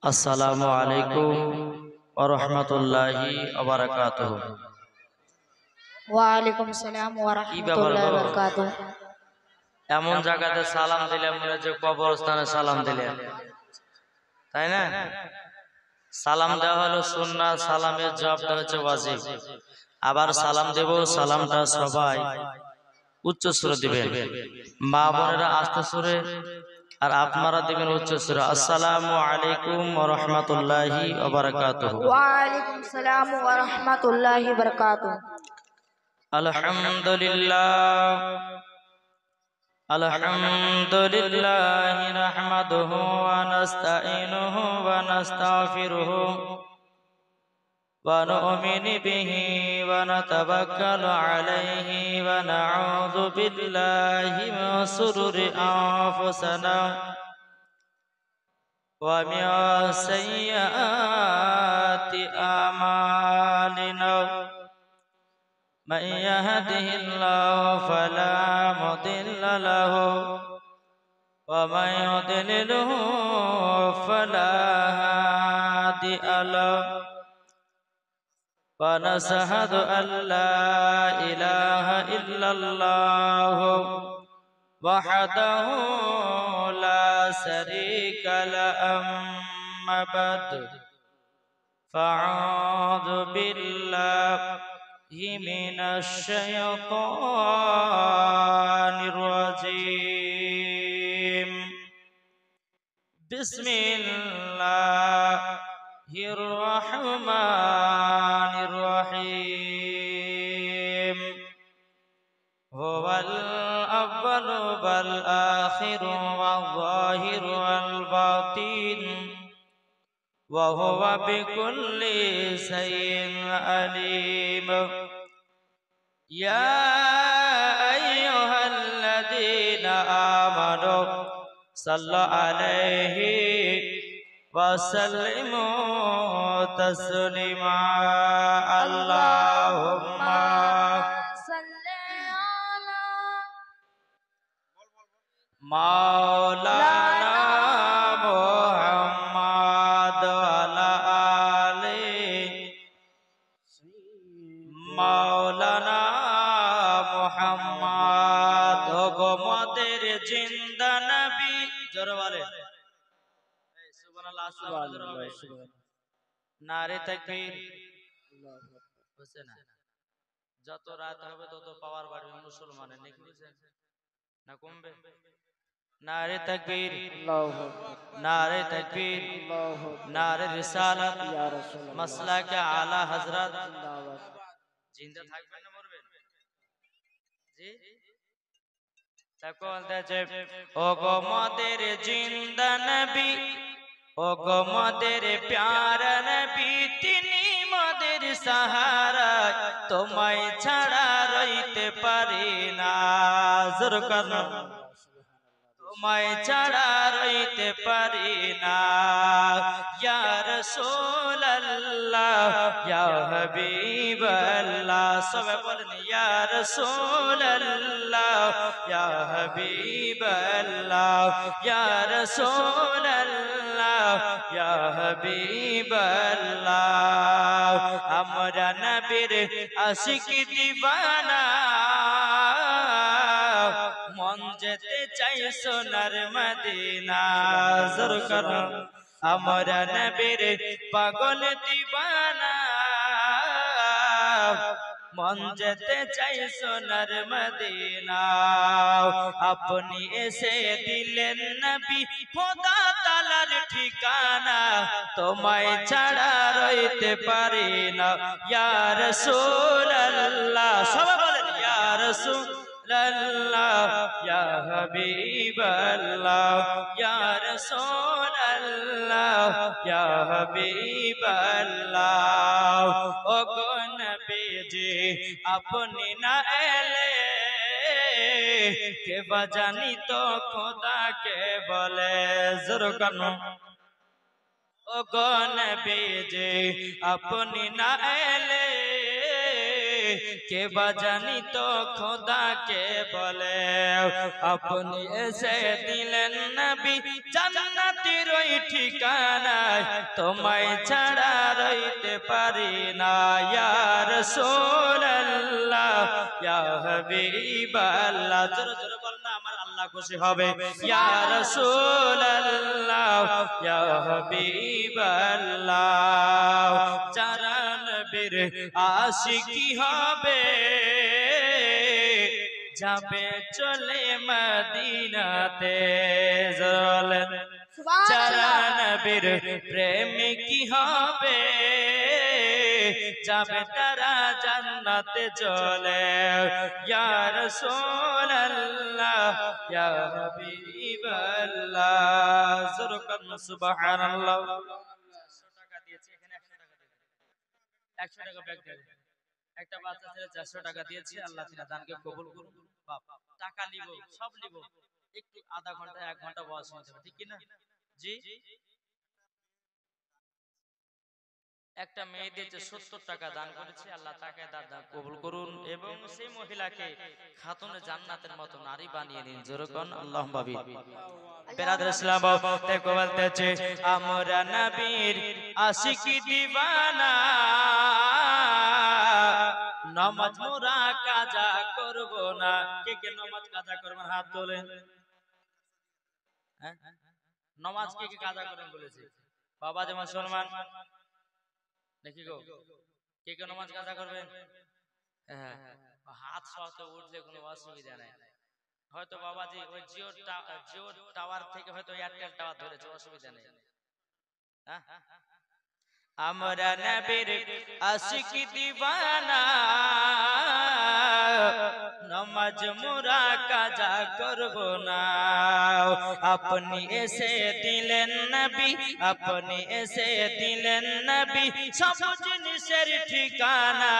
আসসালামু আলাইকুম ওয়া রাহমাতুল্লাহি ওয়া বারাকাতুহু। ওয়ালাইকুম সালাম ওয়া কি ব্যাপার রাহমাতুল্লাহি গো? ওয়া বারাকাতুহু। এমন জায়গাতে সালাম দিলে মনে হচ্ছে কবরস্থানে সালাম দিলে, তাই না? সালাম দেওয়া হলো সুন্নাহ, সালামের জবাব দেওয়া হচ্ছে ওয়াজিব। আবার সালাম দেব, সালামটা সবাই উচ্চ সুরে দিবেন, মা বোনেরা আস্তে সুরে, আর আপনারা দিবেন উচ্চ সুরে। আসসালামু আলাইকুম ওয়া রাহমাতুল্লাহি ওয়া বারাকাতুহু। ওয়ালাইকুম সালাম ওয়া রাহমাতুল্লাহি ওয়া বারাকাতুহু। আলহামদুলিল্লাহ আলহামদুলিল্লাহি নাহমাদুহু ওয়া নাস্তাঈনুহু ওয়া নাস্তাগফিরুহু ওয়া নু'মিনু বিহি ওয়া নাতাওয়াক্কালু আলাইহি ওয়া নাউযু বিল্লাহি মিন শুরুরি আনফুসিনা ওয়া মিন সাইয়্যাতি আমালিনা। من يهده الله فلا مضل له ومن يضلله فلا هادي له ونشهد أن لا إله إلا الله وحده لا شريك له أما بعد فأعوذ بالله من الشيطان الرجيم. بسم الله الرحمن الرحيم. هو الأول والآخر والظاهر والباطن وهو بكل شيء عليم. يا أيها الذين آمنوا صلوا عليه وسلموا تسليما. اللهم صل على مولانا محمد وعلى آله মাওলানা মুহাম্মদ। গোমতের জিন্দা নবী জোরে বলে সুবহানাল্লাহ। সুবহানাল্লাহ। নারে তাকবীর। বুঝছেন না? যত রাত হবে তত পাওয়ার বাড়বে মুসলমানের, নাকি বুঝছেন না? কমবে। নারে তাকবীর, আল্লাহু আকবার, নারে তাকবীর, আল্লাহু আকবার, নারে রিসালাত, ইয়া রাসূলুল্লাহ, মাসলাকে আলা হযরত। জিন্দাবাদ। জিন্দা থাকবেন না মরবেন? জি, তখন দেছে ও গো মদের জিন্দা নবী, ও গো মদের প্যারা নবী, তিনি মদের সাহারা, তোমায় ছাড়া রইতে পারি না। জোর করো, তোমায় ছাড়া রইতে পারি না। ইয়া রাসূলুল্লাহ ইয়া হাবিবাল্লাহ, সবাই বলেন ইয়া রাসূলুল্লাহ ইয়া হাবিবাল্লাহ, ইয়া রাসূলুল্লাহ ইয়া হাবিবাল্লাহ। আমরা নবীর আশিক দিওয়ানা, মন যেতে চাই সোনার মদিনা। জোর করো, আমরা নবীর পাগল দিওয়ানা, মন যেতে চাই সোনার মদিনা। আপনি এসে দিলেন নবী খোদা তাআলার ঠিকানা, তোমায় ছাড়া রইতে পারি না। ইয়া রাসূলুল্লাহ, সবাই বলেন ইয়া রাসূলুল্লাহ ইয়া হাবিবাল্লাহ, ইয়া রাসূলুল্লাহ ইয়া হাবিবাল্লাহ। ও গো নবীজি আপনি না এলে কে বাজানি তো খোদাকে বলে। জোর করো, ও গো নবীজি আপনি না এলে কে বাজানি তো খোদাকে বলে আপনি এসে দিলেন নবী জান্নাতের ওই ঠিকানায় তোমায় ছাড়া রইতে পারি না ইয়া রাসূলুল্লাহ ইয়া হাবিবাল্লাহ জোরে জোরে বল না আমার আল্লাহ খুশি হবে ইয়া রাসূলুল্লাহ ইয়া হাবিবাল্লাহ যারা নবীর আশিকি হবে যাবে চলে মদিনাতে চলেন যারা নবীর প্রেমিকি হবে যাবে তারা জান্নাতে চলে ইয়া রাসূলুল্লাহ ইয়া হাবিবাল্লাহ যুরকান সুবহানাল্লাহ 100 টাকা দিয়েছি এখানে 100 টাকা ব্যাগ দেন একটা বাচ্চা ছেলে 400 টাকা দিয়েছে আল্লাহ তাআলা দানকে কবুল করুন বাপ টাকা নিব সব নিব একটু আধা ঘন্টা 1 ঘন্টা ওয়াজ শুনতে হবে ঠিক কি না জি একটা মেয়ে দিয়েছে 70 টাকা দান করেছে আল্লাহ তাকে দান কবুল করুন এবং সেই মহিলাকে খাতুনে জান্নাতের মতো নারী বানিয়ে দিন জোরে কোন আল্লাহুম্মা আমিন বেরাদর ইসলাম দেখো বলতেছে আমরা নবীর আশিকি দিওয়ানা নামাজ মোরা কাজা করব না কে কে নামাজ কাজা করবেন হাত তোলেন হ্যাঁ নামাজ কে কে কাজা করবেন বলেছে বাবা যে মুসলমান দেখি গো কে কে নামাজ কাজা করবেন হ্যাঁ হাত সহতে উঠলে কোনো অসুবিধা নাই হয়তো বাবাজি ওই জিও টাওয়ার থেকে হয়তো এয়ারটেল টাওয়ার ধরেছে অসুবিধা নেই হ্যাঁ আমরা নবীর আশিকি দিওয়ানা নামাজ মোরা কাজা করব না আপনি এসে দিলেন নবী আপনি এসে দিলেন নবী সব জিনিসের ঠিকানা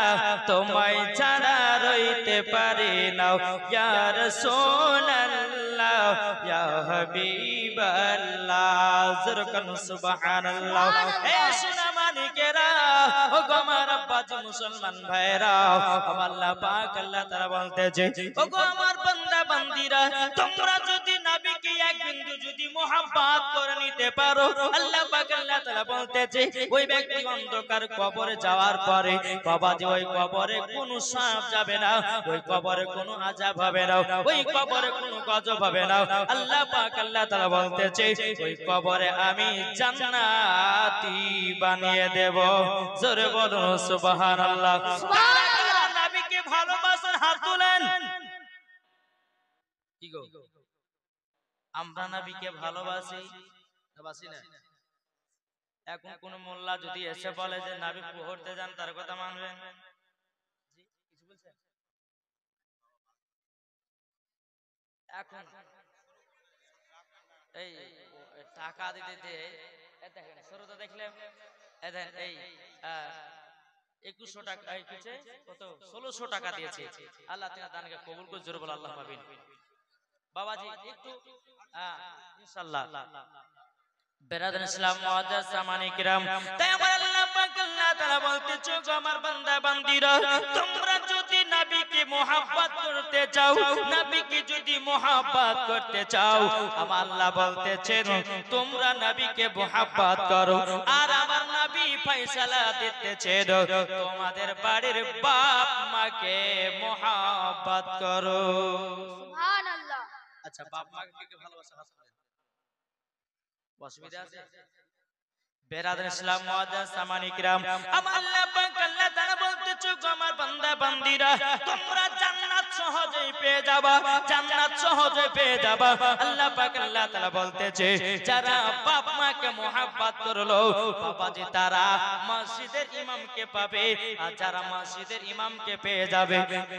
তোমায় ছাড়া রইতে পারি না ইয়া রাসূলুল্লাহ ইয়া হাবিবাল্লাহ যুরকান সুবহানাল্লাহ এ সোনা মানিকেরা ও গো আমার আব্বাজি মুসলমান ভাইরা আমার আল্লাহ পাক আল্লাহ তাআলা বলতেছে ও গো আমার বান্দা বান্দীরা তোমরা যদি নবীকে এক বিন্দু যদি মোহাব্বত করে নিতে পারো আল্লাহ পাক আল্লাহ তাআলা বলতেছে ওই ব্যক্তি অন্ধকার কবরে যাওয়ার পরে বাবাজি ওই কবরে কোনো সাপ যাবে না ওই কবরে কোনো আযাব হবে না ওই কবরে কোনো গজব হবে না আল্লাহ পাক আল্লাহ তাআলা বলতেছে ওই কবরে আমি জান্নাতি বানিয়ে দেব জোরে বলুন সুবহানাল্লাহ সুবহানাল্লাহ নবীকে ভালোবাসার হাত তুলেন কি গো আমরা নবীকে ভালোবাসি বাসি না এখন কোন মোল্লা যদি এসে বলে যে নবী পড়তে যান তার কথা মানবেন জি কিছু বলছেন এখন এই টাকা দিতে যে দেখেন শুরুতে দেখলে এই 2100 টাকা কিছে কত 1600 টাকা দিয়েছে আল্লাহ তাআলা দানকে কবুল করে জোরে বল আল্লাহুম্মা আমিন বাবাজি একটু ইনশাআল্লাহ বেরাদার ইসলাম মুআজ্জাজ সামানি কিরাম তাই আমার আল্লাহ পাক আল্লাহ তাআলা বলতেছে গো আমার বান্দা বান্দীরা তোমরা যদি নবীকে মোহাব্বত করতে চাও নবীকে যদি মোহাব্বত করতে চাও আমার আল্লাহ বলতেছেন তোমরা নবীকে মোহাব্বত করো আর আমার নবী ফয়সালা দিতেছেন তোমাদের বাড়ির বাপ মাকে মোহাব্বত করো সুবহানাল্লাহ আচ্ছা বাপ মাকে কে ভালোবাসা অসুবিধা আছে বেরাদার ইসলাম মুআজ্জাজ সামানি কিরাম আমার আল্লাহ পাক আল্লাহ তাআলা বলতেছে গো আমার বান্দা বান্দীরা তোমরা জান্নাত সহজেই পেয়ে যাবা জান্নাত সহজেই পেয়ে যাবা আল্লাহ পাক আল্লাহ তাআলা বলতেছে যারা বাপ মাকে মোহাব্বত করলো বাবাজি তারা মসজিদের ইমামকে পাবে আর যারা মসজিদের ইমামকে পেয়ে যাবে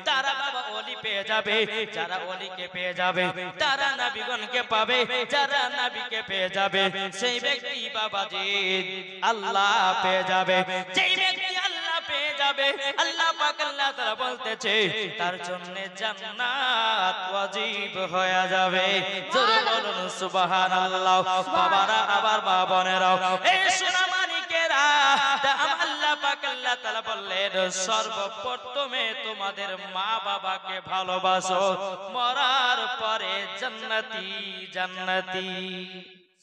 তারা বাবা ওলি পেয়ে যাবে যারা ওলিকে পেয়ে যাবে তারা নবীগণকে পাবে যারা নবীকে পেয়ে যাবে সেই ব্যক্তি বাবাজি আল্লাহ পেয়ে যাবে যেই ব্যক্তি আল্লাহ পেয়ে যাবে আল্লাহ পাক আল্লাহ তাআলা বলতেছে তার জন্য জান্নাত ওয়াজিব হয়ে যাবে জোরে বলুন সুবহানাল্লাহ বাবারা আবার মা বোনেরা এই সোনা মানিকেরা আল্লাহ পাক আল্লাহ তাআলা বললেন সর্বপ্রথমে তোমাদের মা বাবাকে ভালোবাসো, মরার পরে জান্নাতি জান্নাতি।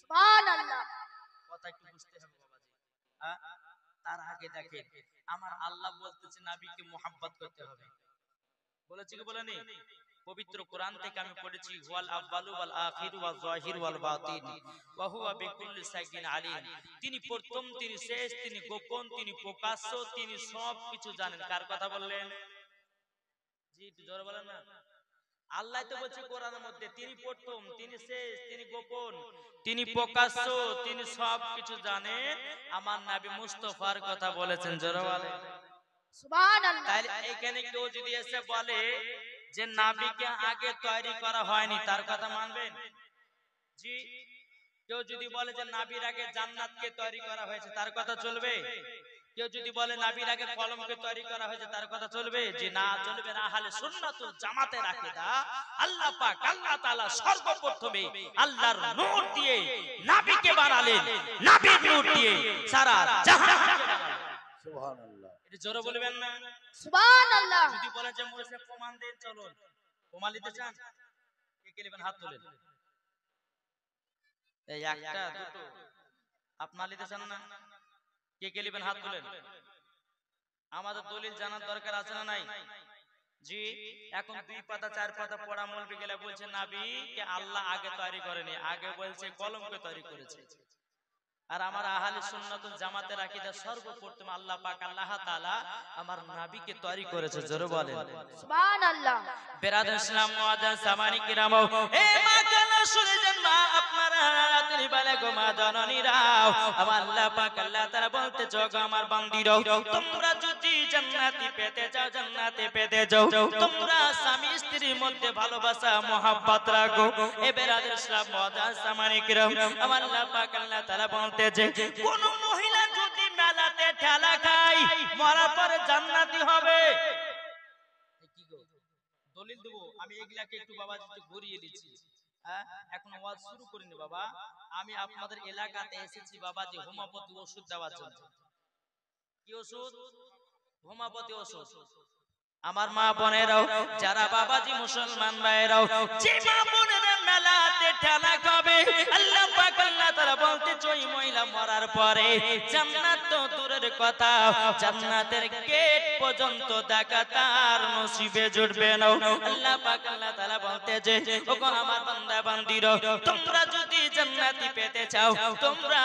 সুবহানাল্লাহ। কথা একটু বুঝতে হবে বাবাজি। হ্যাঁ? তার আগে দেখেন আমার আল্লাহ বলতেছে নবীকে মুহাব্বত করতে হবে। বলেছি কি বলেনি? পবিত্র কোরআন থেকে আমি পড়েছি ওয়াল আউয়ালু ওয়াল আখিরু ওয়াল যাহির ওয়াল বাতিন ওয়া হুয়া বিকুল্লি শাইইন আলিম। তিনি প্রথম, তিনি শেষ, তিনি গোপন, তিনি প্রকাশ্য, তিনি সবকিছু জানেন। কার কথা বললেন? জি একটু জোরে বলেন না। আল্লাহ তো বলছে কোরআনের মধ্যে তিনি প্রথম, তিনি শেষ, তিনি গোপন, তিনি প্রকাশ্য, তিনি সবকিছু জানেন। আমার নবী মুস্তাফার কথা বলেছেন, জোরে বলেন সুবহানাল্লাহ। তাহলে এখানে কেউ যদি এসে বলে যে নবীকে আগে তৈরি করা হয়নি, তার কথা মানবেন? জি। কেউ যদি বলে যে নবীর আগে জান্নাতকে তৈরি করা হয়েছে, তার কথা চলবে? কেউ যদি বলে নবীর আগে কলমকে তৈরি করা হয়েছে, তার কথা চলবে? যে না, চলবে না। আহলে সুন্নাতুল জামাতের আকীদা আল্লাহ পাক আল্লাহ তাআলা সর্বপ্রথমে আল্লাহর নূর দিয়ে নবীকে বানালেন, নবীর নূর দিয়ে সারা জাহানকে বানালেন। সুবহানাল্লাহ। এটা জোরে বলবেন না? সুবহানাল্লাহ। যদি বলেন যে মুর্শিদ প্রমাণ দেন, চলুন। প্রমাণ নিতে চান? কে কে নেবেন? হাত তোলেন। এই একটা দুটো আপনারা নিতে চান না? কে কে নেবেন? হাত তোলেন। আমাদের দলিল জানার দরকার আছে না নাই? জি। এখন 2 পাতা 4 পাতা পড়া মৌলবি গেলে বলছে নবী কে আল্লাহ আগে তৈরি করেনি, আগে বলছে কলমকে তৈরি করেছে। আর আমার আহলে সুন্নাতুল জামাতের আকীদা সর্বপ্রথম আল্লাহ পাক আল্লাহ তাআলা আমার নবীকে তৈরি করেছে, জোরে বলেন সুবহানাল্লাহ। বেরাদার ইসলাম মুআজ্জাজ সামানি কিরাম, এ মা কানা শুনে যান, মা আপনারা রাতের বেলা গো মা জননীরাও, আমার আল্লাহ পাক আল্লাহ তাআলা বলতে গো আমার বান্দীরাও, তোমরা যদি জান্নাতি পেতে চাও, জান্নাতে পেতে যাও, তোমরা স্বামী স্ত্রীর মধ্যে ভালোবাসা মহব্বত রাখো। এ বেরাদার ইসলাম মুআজ্জাজ সামানি কিরাম, আমার আল্লাহ পাক আল্লাহ তাআলা বলতেছে কোন মহিলা যদি মেলাতে ঠেলা খায়, মরার পরে জান্নাতি হবে। কি গো দলিল দেবো আমি, এগুলাকে একটু বাবা একটু ঘুরিয়ে দিচ্ছি। হ্যাঁ, এখন ওয়াজ শুরু করিনি বাবা। আমি আপনাদের এলাকাতে এসেছি বাবা যে হোমিওপ্যাথি ওষুধ দেওয়ার জন্য। কি ওষুধ? হোমিওপ্যাথি ওষুধ। আমার মা বোনেরাও, যারা বাবাজি মুসলমান ভাইরাও, যে মা বোনেরা মেলাতে ঠেলা খাবে, আল্লাহ পাক আল্লাহ তাআলা বলতে ওই মহিলা মরার পরে জান্নাত তো দূরের কথা, জান্নাতের গেট পর্যন্ত দেখা তার নসিবে জুটবে না। আল্লাহ পাক আল্লাহ তাআলা বলতে যে ওগো আমার বান্দা বান্দীরা, তোমরা যদি জান্নাতি পেতে চাও, তোমরা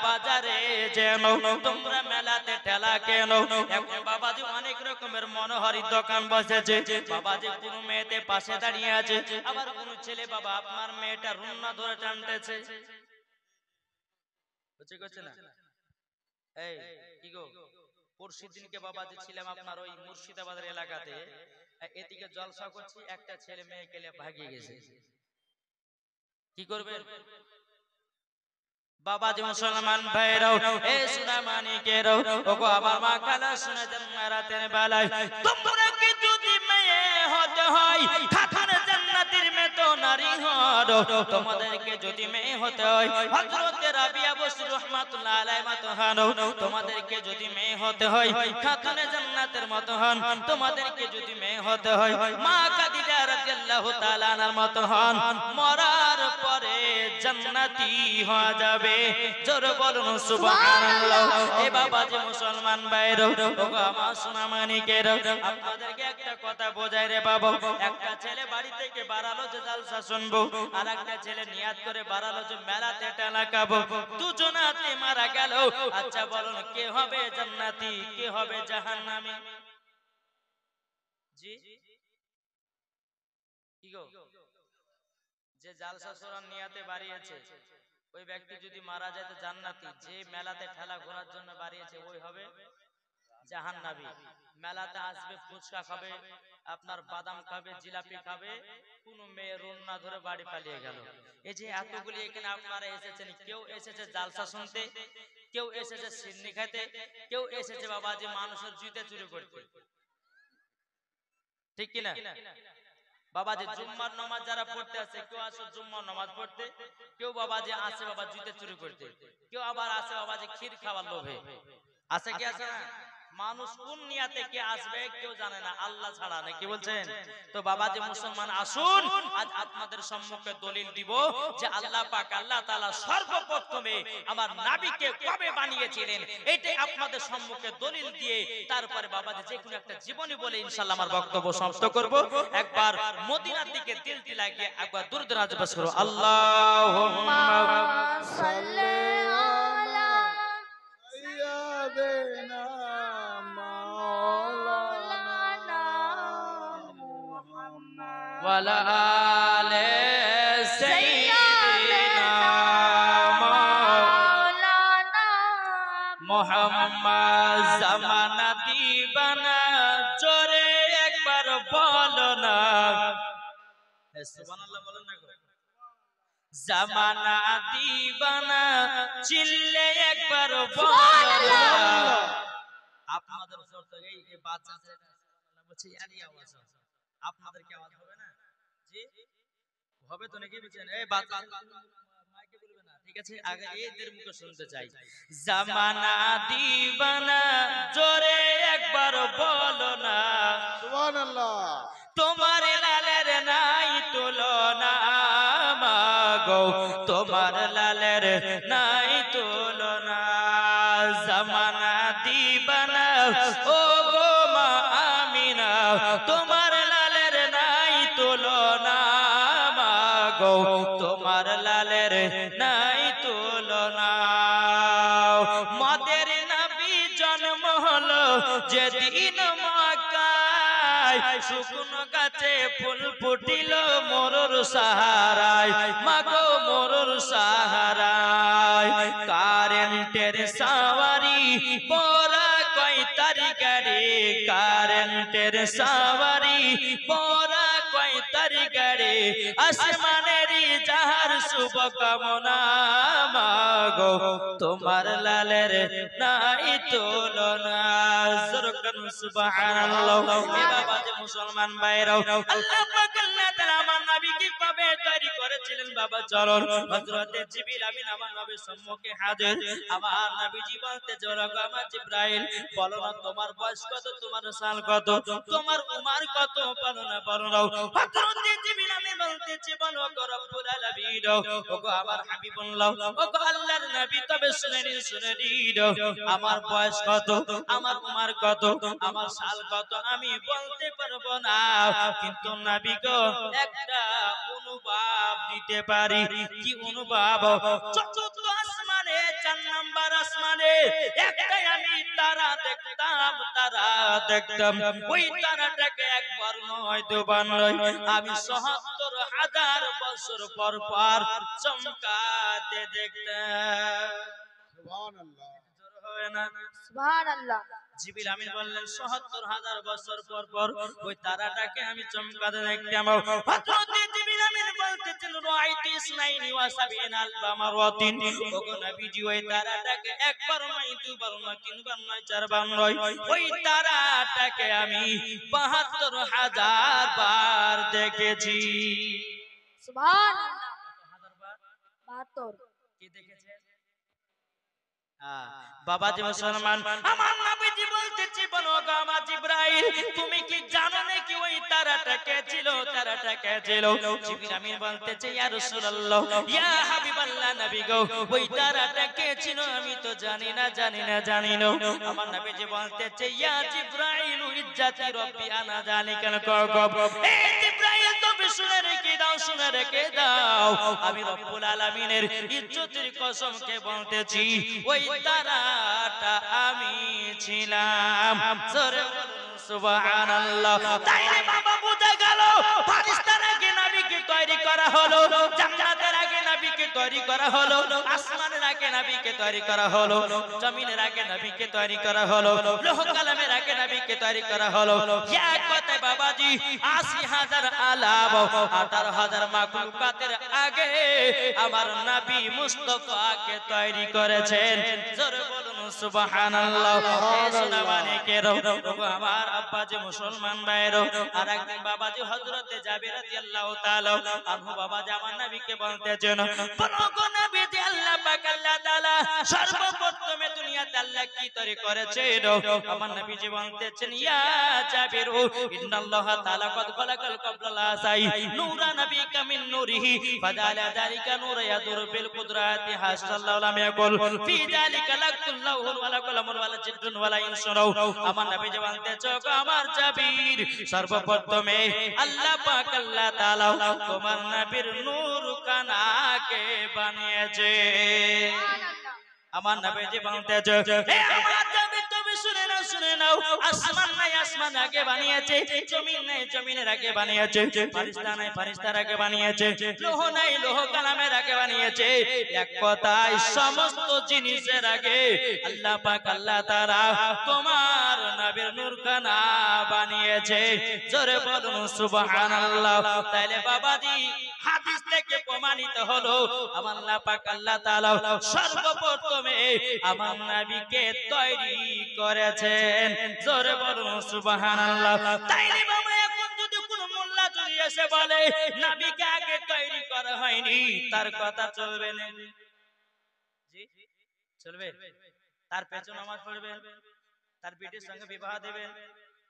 বাজারে যেও, তোমরা মেলাতে ঠেলা কেন। এখন বাবাজি অনেক রকমের মনোহারী দোকান বসেছে। বাবাজি কোন মেয়েতে পাশে দাঁড়িয়ে আছে, আবার কোন ছেলে বাবা আপনার মেয়েটা রুন্না ধরে টানতেছে। বুঝতে পারছেন না? এই কি গো, পরশুদিনকে বাবাজি ছিলাম আপনার ওই মুর্শিদাবাদের এলাকাতে, এদিকে জলসা করছি, একটা ছেলে মেয়ে গেলে ভাগিয়ে গেছে। কি করবেন বাবাজি মুসলমান ভাইরাও, এ সোনা মানিকেরাও, ওগো আমার মা কালা শুনে যান রাতের বেলায়, তোমরা কি যদি মেয়ে হতে হয়, খাতুনে জান্নাতের মেতো নারী হও, তোমাদেরকে যদি মেয়ে হতে হয়, হযরত রাবিয়া বসরি রাহমাতুল্লাহ আলাইহি মত হন, তোমাদেরকে যদি মেয়ে হতে হয়, খাতুনে জান্নাতের মত হন, তোমাদেরকে যদি মেয়ে হতে হয়, মা খাদিজা রাদিয়াল্লাহু তাআলা আনহার মত হন, মরার পরে জান্নাতি হয়ে যাবে। জোরে বলুন সুবহানাল্লাহ। এ বাবাজি মুসলমান ভাইরা, ওগো আমার সোনা মানিকেরা, আপনাদেরকে একটা কথা বোঝাই রে বাবা, একটা ছেলে বাড়ি থেকে বাড়ালো যে জালসা শুনবো, আর একটা ছেলে নিয়াত করে বাড়ালো যে মেলাতে টেলা খাবো, দুজনাতে মারা গেল। আচ্ছা বলুন কে হবে জান্নাতি, কে হবে জাহান্নামী? জি কি গো, যে জালসা শোনার নিয়াতে বাড়িয়েছে ওই ব্যক্তি যদি মারা যায় তো জান্নাতি, যে মেলাতে ঠেলা ঘোরার জন্য বাড়িয়েছে ওই হবে জাহান্নামী। মেলাতে আসবে, ফুচকা খাবে, আপনার বাদাম খাবে, জিলাপি খাবে, কোন মেয়ে রুন্না ধরে বাড়ি পালিয়ে গেল। এই যে এতগুলি এখানে আপনারা এসেছেন, কেউ এসেছে জালসা শুনতে, কেউ এসেছে সিন্নি খাইতে, কেউ এসেছে বাবাজি মানুষের জুতে চুরি করতে, ঠিক কিনা? বাবাজি জুম্মার নামাজ যারা পড়তে আসে, কেউ আসে জুম্মার নামাজ পড়তে, কেউ বাবাজি আসে বাবা জুতে চুরি করতে, কেউ আবার আসে বাবাজি ক্ষীর খাওয়ার লোভে। আসে কি আসে না? মানুষ কোন নিয়াতে কে আসবে কেউ জানে না, আল্লাহ ছাড়া। নাকি বলছেন? তো বাবাজি মুসলমান আসুন, আজ আপনাদের সম্মুখে দলিল দিব যে আল্লাহ পাক আল্লাহ তাআলা সর্বপ্রথমে আমার নবীকে কবে বানিয়েছিলেন, এটাই আপনাদের সম্মুখে দলিল দিয়ে তারপরে বাবাজি যে কোনো একটা জীবনী বলে ইনশাআল্লাহ আমার বক্তব্য সমাপ্ত করব। একবার মদিনার দিকে দিলটি লাগিয়ে একবার দূর দরাজ বাস করো। আল্লাহুম্মা সাল্লি আলা সাইয়্যিদিনা মাওলানা মুহাম্মদ ওয়ালা আলে সাইয়্যিদিনা মাওলানা মুহাম্মদ। জামানা দিবানা জোরে একবার বলো না, সুবহানাল্লাহ বলেন না গো। জামানা দিবানা চিল্লে একবার বলো না। আপনাদের জোর থেকে এই বাচ্চা বলছে আরে আওয়াজ হবে, আপনাদের কি আওয়াজ হবে না? জি হবে তো নাকি বলছেন? এই বাচ্চা মাইকে বলবে না, ঠিক আছে? আগে এদের মুখে শুনতে চাই। জামানা দিবানা জোরে একবার বলো না, সুবহানাল্লাহ। তোমার লালের নাই তুলনা মাগো, তোমার লালের নাই তুলনা। জামানা দিবানা ও গো মা আমিনা, তোমার লালের নাই তুলনা মাগো, তোমার লালের নাই তুলনা। মদের নবী জন্ম হলো যেদিন মক্কায়, শুকনো গাছে ফুল ফুটিল মরুর সাহারায়, মাগো মরুর সাহারায়। কারেন্টের সাওয়ারি পরা কয় তারি গাড়ি, কারেন্টের সাওয়ারি পরা কয় তারি গাড়ি, আসমানেরই যাহার শুভ কামনা মাগো, তোমার লালের নাই তুলনা। সুবহানাল্লাহ। এ বাবা যে মুসলমান ভাইরাও, আল্লাহ পাক আল্লাহ তাআলা আমার নবীকে কবে তৈরি করেছিলেন বাবা চলুন। হযরতে জিবরিল আমিন আমার নবীর সম্মুখে হাজির। আমার নবীজি বলতে জোরাগো আমার জিবরাইল, বলো না তোমার বয়স কত, তোমার সাল কত, তোমার উমর কত, বলো না বলো না। হযরতে জিবরিল আমিন বলতেছে বলো গো রব্বুল আলামিন, ওগো আমার হাবিবুল্লাহ, ওগো আল্লাহর নবী তবে শুনে নিন শুনে নিন, আমার বয়স কত, আমার উমর কত, আমার সাল কত আমি বলতে পারবো না, কিন্তু নবী গো একটা অনুভব দিতে পারি। কি অনুভব? চতুর্থ আসমানে 4 নাম্বার আসমানে একটাই আমি তারা দেখতাম, তারা দেখতাম। ওই তারাটাকে একবার নয় দুবার নয়, আমি ৭৭,০০০ বছর পর পর চমকাতে দেখতাম। সুবহানাল্লাহ। জোর হবে না? সুবহানাল্লাহ। জিবরিল আমিন বললেন ৭৭,০০০ বছর পর পর ওই তারাটাকে আমি চমকাতে দেখতাম। হযরত জিবরিল আমিন বলতেছেন রাআইতু ইসনাইনি ওয়া সাবিনা আলফা মাররাতিন, ওগো নবীজি ওই তারাটাকে একবার নয় দুবার নয় তিনবার নয় চারবার নয়, ওই তারাটাকে আমি ৭২,০০০ বার দেখেছি। সুবহানাল্লাহ। 72 কি দেখেছেন? বাবাজি মুসলমান, আমার নবীজি বলতেছি বলো গো আমার জিবরাইল, তুমি কি জানো নাকি ওই তারাটা কে ছিল, তারাটা কে ছিল? জিবরিল আমিন বলতেছে ইয়া রাসূলুল্লাহ, ইয়া হাবিবাল্লাহ নবী গো, ওই তারাটা কে ছিল আমি তো জানি না জানি না জানি না। আমার নবীজি বলতেছে ইয়া জিবরাইল ইজ্জাতি রব্বি আনা জালিকাল কাওকাব, এ জিবরাইল তুমি শুনে রেখে দাও, শুনে রেখে দাও, আমি রব্বুল আলামিনের ইজ্জতের কসমকে বলতেছি ওই তারাটা আমি ছিলাম। জোরে বলুন সুবহানাল্লাহ। তাইলে বাবা বুঝা গেল ফেরেশতার আগে নবীকে তৈরি করা হলো, জান্নাতের আগে নবীকে তৈরি করা হলো, আসমানের আগে নবীকে তৈরি করা হলো, জমিনের আগে নবীকে তৈরি করা হলো, লৌহ কলমের আগে নবীকে তৈরি করা হলো। এক কথায় বাবাজি ৮০,০০০ আলাম ১৮,০০০ মাখলুকাতের আগে আমার নবী মুস্তাফাকে তৈরি করেছেন। জোরে বলুন সুবহানাল্লাহ। এ সোনা মানিকেরও, ওগো আমার আব্বাজি মুসলমান ভাইরও, আর একদিন বাবাজি হযরতে জাবির রাদিয়াল্লাহু তাআলা আনহু বাবাজি আমার নবীকে বলতেছেন বলো গো নবীজি আল্লাহ পাক আল্লাহ তাআলা সর্বপ্রথমে দুনিয়াতে আল্লাহ কি তৈরি করেছেন আমার নবীজি বলতেছেন ইয়া জাবির ইন্নাল্লাহ তাআলা কদ খালাকাল ক্বাবলা সাই নূরা নবিকা মিন নূরিহি ফাজালা যালিকা নূরা ইয়াদুর বিল কুদরাতি হাসাল্লাহু লাম ইয়াকুল ফি যালিকা লাকুল্লাহুল ওয়ালা কলামুল ওয়ালা জিদ্দুন ওয়ালা ইনসুরাউ আমার নবীজি বলতেছেন আমার জাবির সর্বপ্রথমে আল্লাহ পাক আল্লাহ তাআলা তোমার নবীর নূর কানাকে বানিয়েছে আমার নবীজি বলতেছে হে আমার জাবির তুমি শুনে নাও আসমান নাই আসমান আগে বানিয়েছে জমিন নাই জমিনের আগে বানিয়েছে ফেরেশতা নাই ফেরেশতার আগে বানিয়েছে লোহ নাই লোহ কালামের আগে বানিয়েছে এক কথায় সমস্ত জিনিসের আগে আল্লাহ পাক আল্লাহ তাআলা তোমার নবীর নূর কানা বানিয়েছে জোরে বলুন সুবহানাল্লাহ তাইলে বাবাজি হাদিস থেকে প্রমাণিত হলো আমার আল্লাহ পাক আল্লাহ তাআলা সর্বপ্রথমে আমার নবীকে তৈরি করেছেন জোরে বলুন সুবহানাল্লাহ তাইলে বাবা এখন যদি কোনো মোল্লা যদি এসে বলে নবীকে আগে তৈরি করা হয়নি তার কথা চলবে না জি চলবে তার পেছনে নামাজ পড়বেন তার বিটির সঙ্গে বিবাহ দেবেন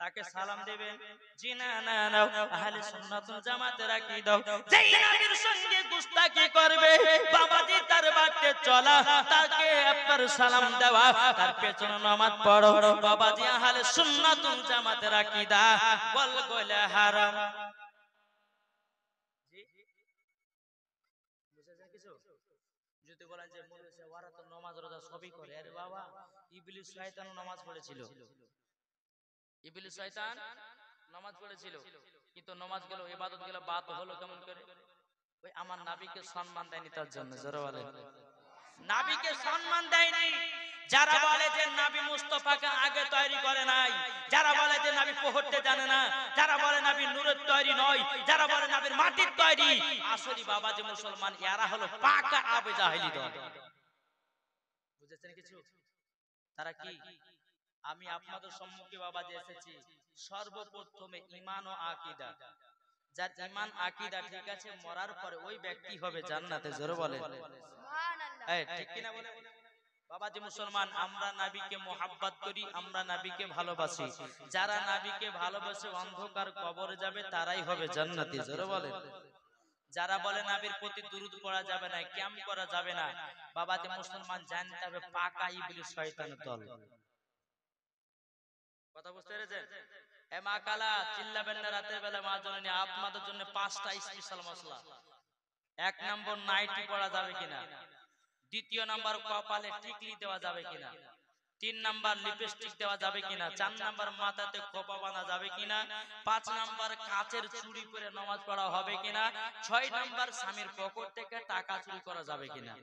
তাকে সালাম দেবেন জি না না না আহলে সুন্নাত ওয়াল জামাতের আকীদা যেই নবীর সঙ্গে গুস্তাখি করবে বাবাজি তার বাতে চলা তাকে আপনার সালাম দেওয়া তার পেছনে নামাজ পড়ো বাবাজি আহলে সুন্নাত ওয়াল জামাতের আকীদা বলগোলে হারাম জি বুঝেছেন কিছু যদি বলেন যে মুরশিদ ওরা তো নামাজ রোজা সবই করে আরে বাবা ইবলিস শয়তানও নামাজ পড়েছিল ইবলিস শয়তান নামাজ পড়েছিল কিন্তু নামাজ গেল ইবাদত গেল বাত হলো কেমন করে ওই আমার নবীকে সম্মান দেয়নি তার জন্য জোরে বলেন নবীকে সম্মান দেয়নি যারা বলে যে নবী মুস্তাফাকে আগে তৈরি করে নাই যারা বলে যে নবী পড়তে জানে না যারা বলে নবী নূরের তৈরি নয় যারা বলে নবীর মাটির তৈরি আসলে বাবা যে মুসলমান এরা হলো পাকা আবে জাহেলি দল বুঝেছেন কিছু তারা কি আমি আপনাদের সম্মুখে বাবা যে এসেছি সর্বপ্রথমে ঈমান ও আকীদা যার ঈমান আকীদা ঠিক আছে মরার পরে ওই ব্যক্তি হবে জান্নাতে জোরে বলে সুবহানাল্লাহ এই ঠিক কি না বলে বাবা যে মুসলমান আমরা নবীকে মোহাব্বত করি আমরা নবীকে ভালোবাসি যারা নবীকে ভালোবাসে অন্ধকার কবরে যাবে তারাই হবে জান্নাতি জোরে বলে যারা বলে নবীর প্রতি দুরূদ পড়া যাবে না ক্যাম্প করা যাবে না বাবা যে মুসলমান জানতে হবে পাকা ইবলিস শয়তানের দল কথা বুঝতে পেরেছেন এ মা কালা চিল্লাবেন না রাতের বেলা মা জননী আপনাদের জন্য 5টা স্পেশাল মশলা এক নম্বর নাইটি পড়া যাবে কিনা দ্বিতীয় নাম্বার কপালে টিকলি দেওয়া যাবে কিনা 3 নাম্বার লিপস্টিক দেওয়া যাবে কিনা 4 নাম্বার মাথাতে খোপা বাঁধা যাবে কিনা 5 নাম্বার কাচের চুড়ি পরে নামাজ পড়া হবে কিনা 6 নাম্বার স্বামীর পকেট থেকে টাকা চুরি করা যাবে কিনা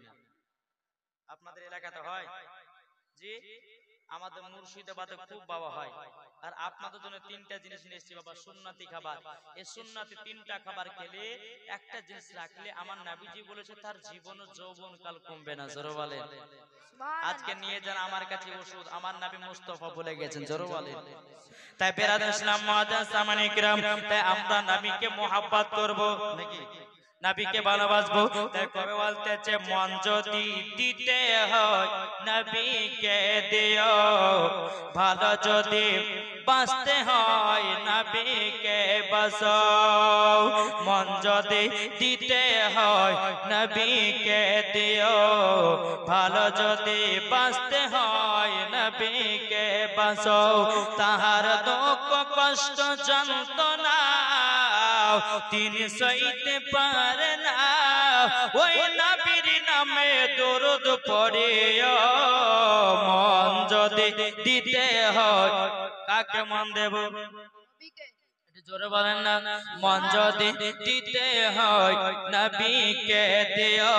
আপনাদের এলাকাতে হয় জি আমাদের মুর্শিদাবাদে খুব বাবা হয় আর আপনাদের জন্য 3টা জিনিস নিয়ে এসেছি বাবা সুন্নতি খাবার এই সুন্নতি 3টা খাবার খেলে একটা জিনিস রাখলে আমার নবীজি বলেছে তার জীবন ও যৌবন কাল কমবে না জোরে বলেন আজকে নিয়ে যান আমার কাছে ওষুধ আমার নবী মুস্তাফা বলে গেছেন জোরে বলেন তাই বেরাদার ইসলাম মুআজ্জাজ সামানে কিরাম তাই আমরা নবীকে মোহাব্বত করব নাকি নবীকে ভালোবাসবো তাই কবে বলতেছে মন যদি দিতে হয় নবীকে দিও ভালো যদি বাঁচতে হয় নবীকে বাঁচাও মন যদি দিতে হয় নবীকে দিও ভালো যদি বাঁচতে হয় নবীকে বাঁচাও তাহার দুঃখ কষ্ট যন্ত্রণা তিনি সইতে পারে না ওই নবীর নামে দরুদ পড়িও মন যদি দিতে হয় কাকে মন দেব জোরে বলেন না মন যদি দিতে হয় নবীকে দিও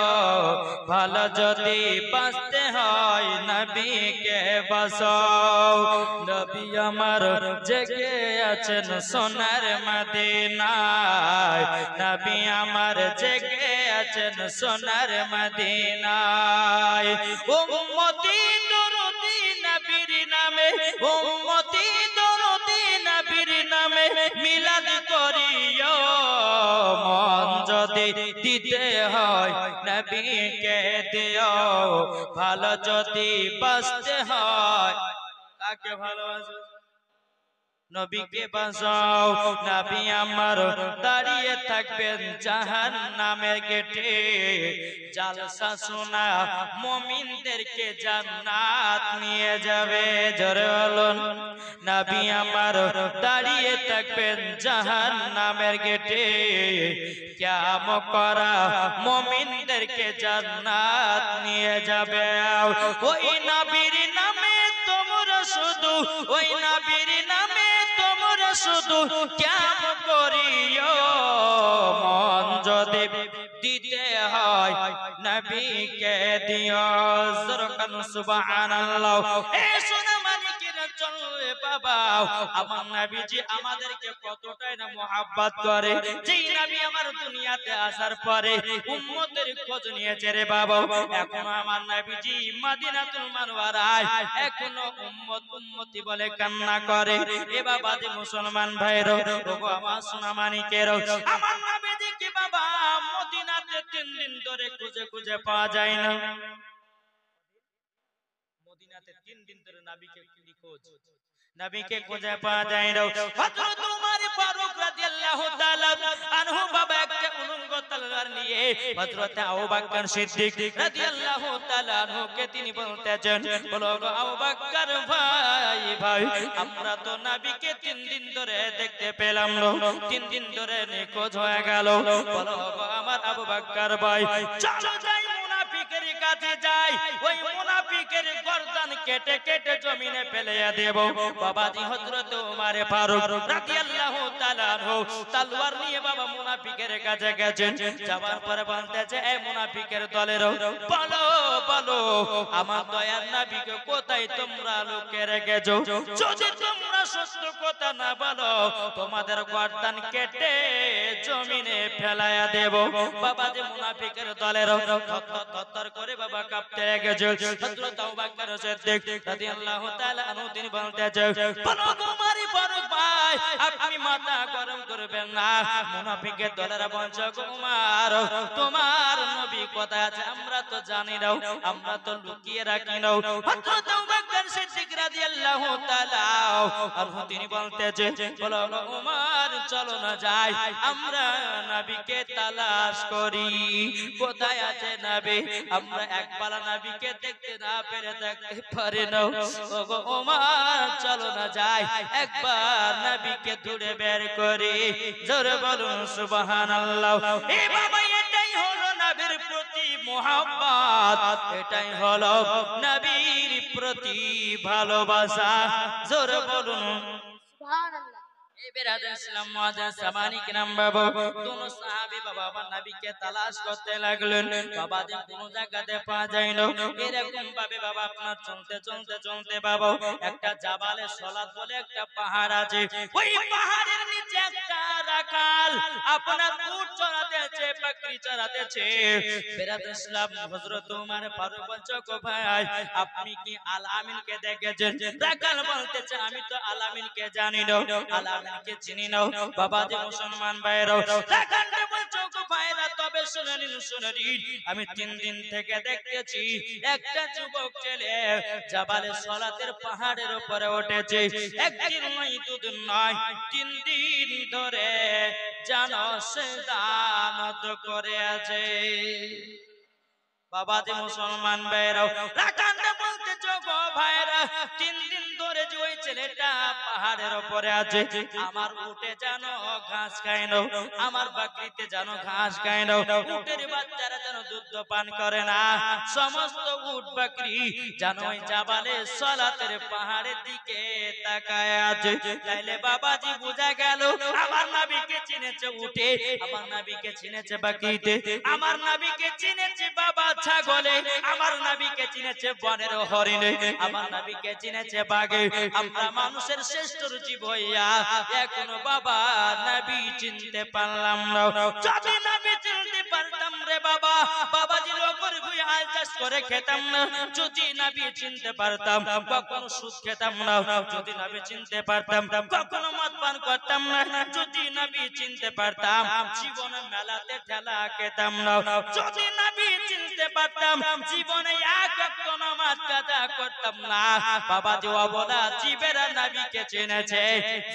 ভালো যদি বাঁচতে হয় নবীকে বাঁচাও নবী আমার জেগে আছেন সোনার মদিনায় নবী আমার জেগে আছেন সোনার মদিনায় উম্মতি দরুদি নবীর নামে উম্মতি দরুদি নবীর নামে মিলাদ করিও মন যদি দিতে হয় নবী নবীকে দিও ভালো যদি বাঁচতে হয়। কাকে ভালোবাসো? নবীকে বাঁচাও। নবী আমার দাঁড়িয়ে থাকবেন জাহান্নামের গেটে, জালসা শোনা মুমিনদেরকে জান্নাত নিয়ে যাবে। জোরে বলুন, নবী আমার দাঁড়িয়ে থাকবেন জাহান্নামের গেটে, কিয়ামত করা মুমিনদেরকে জান্নাত নিয়ে যাবে। ওই নবীর নামে তোমরা শুধু, ওই নবীর নামে তোমরা শুধু কেমন করিও, মন যদি দিতে হয় নবীকে দিও। জোরকান সুবহানাল্লাহ। এ সোনা মানিকেরা চলে বাবা, আমার নবীজি আমাদেরকে কতটাই না মুহাব্বত করে। যেই নবী আমার দুনিয়াতে আসার পরে উম্মতের খোঁজ নিয়েছে রে বাবা। এখনো আমার নবীজি মদিনাতুল মুনাওয়ারায় এখনো উম্মত উম্মতি বলে কান্না করে। এ বাবা যে মুসলমান ভাইরা, ওগো আমার সোনা মানিকেরা, আমার নবীজিকে বাবা মদিনাতে 3 দিন ধরে খুঁজে খুঁজে পাওয়া যায় না। মদিনাতে 3 দিন ধরে নবীকে খোঁজ, নবীকে খুঁজে পাওয়া যায় না। হযরত ওমর ফারুক রাদিয়াল্লাহু তাআলা আনহু বাবা একটা উলঙ্গ তলোয়ার নিয়ে হযরত আবু বকর সিদ্দিক রাদিয়াল্লাহু তাআলা আনহুকে তিনি বলতেছেন, বলো গো আবু বকর ভাই, ভাই আমরা তো নবীকে 3 দিন ধরে দেখতে পেলাম না, 3 দিন ধরে নিখোঁজ হয়ে গেল। বলো গো আমার আবু বকর ভাই, চলো যাই মুনাফিকের কাছে যাই, ওই মুনাফিকের গর্দান কেটে কেটে জমিনে ফেলে দেব। বাবাজি হযরত ওমর ফারুক রাদিয়াল্লাহু তাআলা আনহু তলোয়ার নিয়ে বাবা মুনাফিকের কাছে গেছেন। যাবার পরে বলতেছে, এই মুনাফিকের দলের বলো বলো আমার দয়ার নবীকে কোথায় তোমরা লুকিয়ে রেখেছো? যদি তোমরা সত্য কথা না বলো তোমাদের গর্দান কেটে জমিনে ফেলায়া দেব। বাবাজি মুনাফিকের দলের থরথর করে বাবা কাঁপতে লেগেছে। হযরত আবু বকর সিদ্দিক রাদিয়াল্লাহু তাআলা আনহু তিনি বলতেছে, বলো ওমর ফারুক ভাই আপনি মাথা গরম করবেন না। মুনাফিকের দলেরা বলছে, ওমর তোমার নবী কোথায় আছে আমরা তো জানি না, আমরা তো লুকিয়ে রাখি না। হযরত আবু বকর সিদ্দিক রাদিয়াল্লাহু তাআলা আনহু তিনি বলতেছে, বলো ওমর চলো না যাই আমরা নবীকে তালাশ করি, কোথায় আছে নবী? আমরা একবার নবীকে দেখতে না পেরে দেখতে পারি না। ওগো ওমর চলো না যাই একবার নবীকে ধরে বের করি। জোরে বলুন সুবহানাল্লাহ। এ বাবা এটাই হলো নবীর প্রতি মুহাব্বত, এটাই হলো নবীর প্রতি ভালোবাসা। জোরে বলুন সুবহানাল্লাহ। दोनों साहाबी बाबा नबी के तलाश करते লাগলেন। বাবা যে কোন জায়গাতে পাওয়া যায় না। এরকম ভাবে বাবা আপনার চলতে চলতে চলতে বাবা একটা জাবালে সলাত বলে একটা পাহাড় আছে। ওই পাহাড়ের নিচে একটা রাখাল আপনার উট চড়াতেছে, বকরি চড়াতেছে। বেরাদর ইসলাম হযরত ওমর ফারুক বলছে, গো ভাই আপনি কি আল আমিনকে দেখেছেন? রাখাল বলতেছে, আমি তো আল আমিনকে জানি না, আল আমিনকে চিনি না। বাবা যে মুসলমান ভাইরা, রাখালকে বলছে, গো ভাইরা তবে শুনে নিন শুনে নিন, আমি 3 দিন থেকে দেখতেছি একটা যুবক ছেলে জাবালে সলাতের পাহাড়ের উপরে উঠেছে। একদিন নয় দুদিন নয় 3 দিন ধরে জানো সিজদানত করে আছে। বাবা যে মুসলমান ভাইরা, রাখালকে বলতেছে, গো ভাইরা 3 দিন ধরে যে ওই ছেলেটা পাহাড়ের উপরে আছে, আমার উটে জানো ঘাস খায় না, আমার বকরিতে জানো ঘাস খায় না, উটের বাচ্চারা জানো দুধ পান করে না, সমস্ত উট বকরি জানো ওই জাবালে সলাতের পাহাড়ের দিকে তাকায় আছে। তাইলে বাবাজি বুঝা গেল আমার নবীকে চিনেছে উটে, আমার নবীকে চিনেছে বকরিতে, আমার নবীকে চিনেছে বাবা ছাগলে, আমার নবীকে চিনেছে বনের হরিণে, আমার নবীকে চিনেছে বাঘে। আমরা মানুষের শ্রেষ্ঠ জীব হইয়া এখনো বাবা নবী চিনতে পারলাম না। যদি নবী চিনতে পারতাম রে বাবা, বাবাজি লোকের ভুঁইয়া মাছ চাষ করে খেতাম না যদি নবী চিনতে পারতাম, কখনো সুদ খেতাম না যদি নবী চিনতে পারতাম, কখনো মদ পান করতাম না যদি নবী চিনতে পারতাম, জীবনে মেলাতে ঠেলা খেতাম না যদি নবী চিনতে পারতাম, জীবনে এক ওয়াক্ত নামাজ কাজা করতাম না। বাবা যে অবলা জীবেরা নবীকে চিনেছে,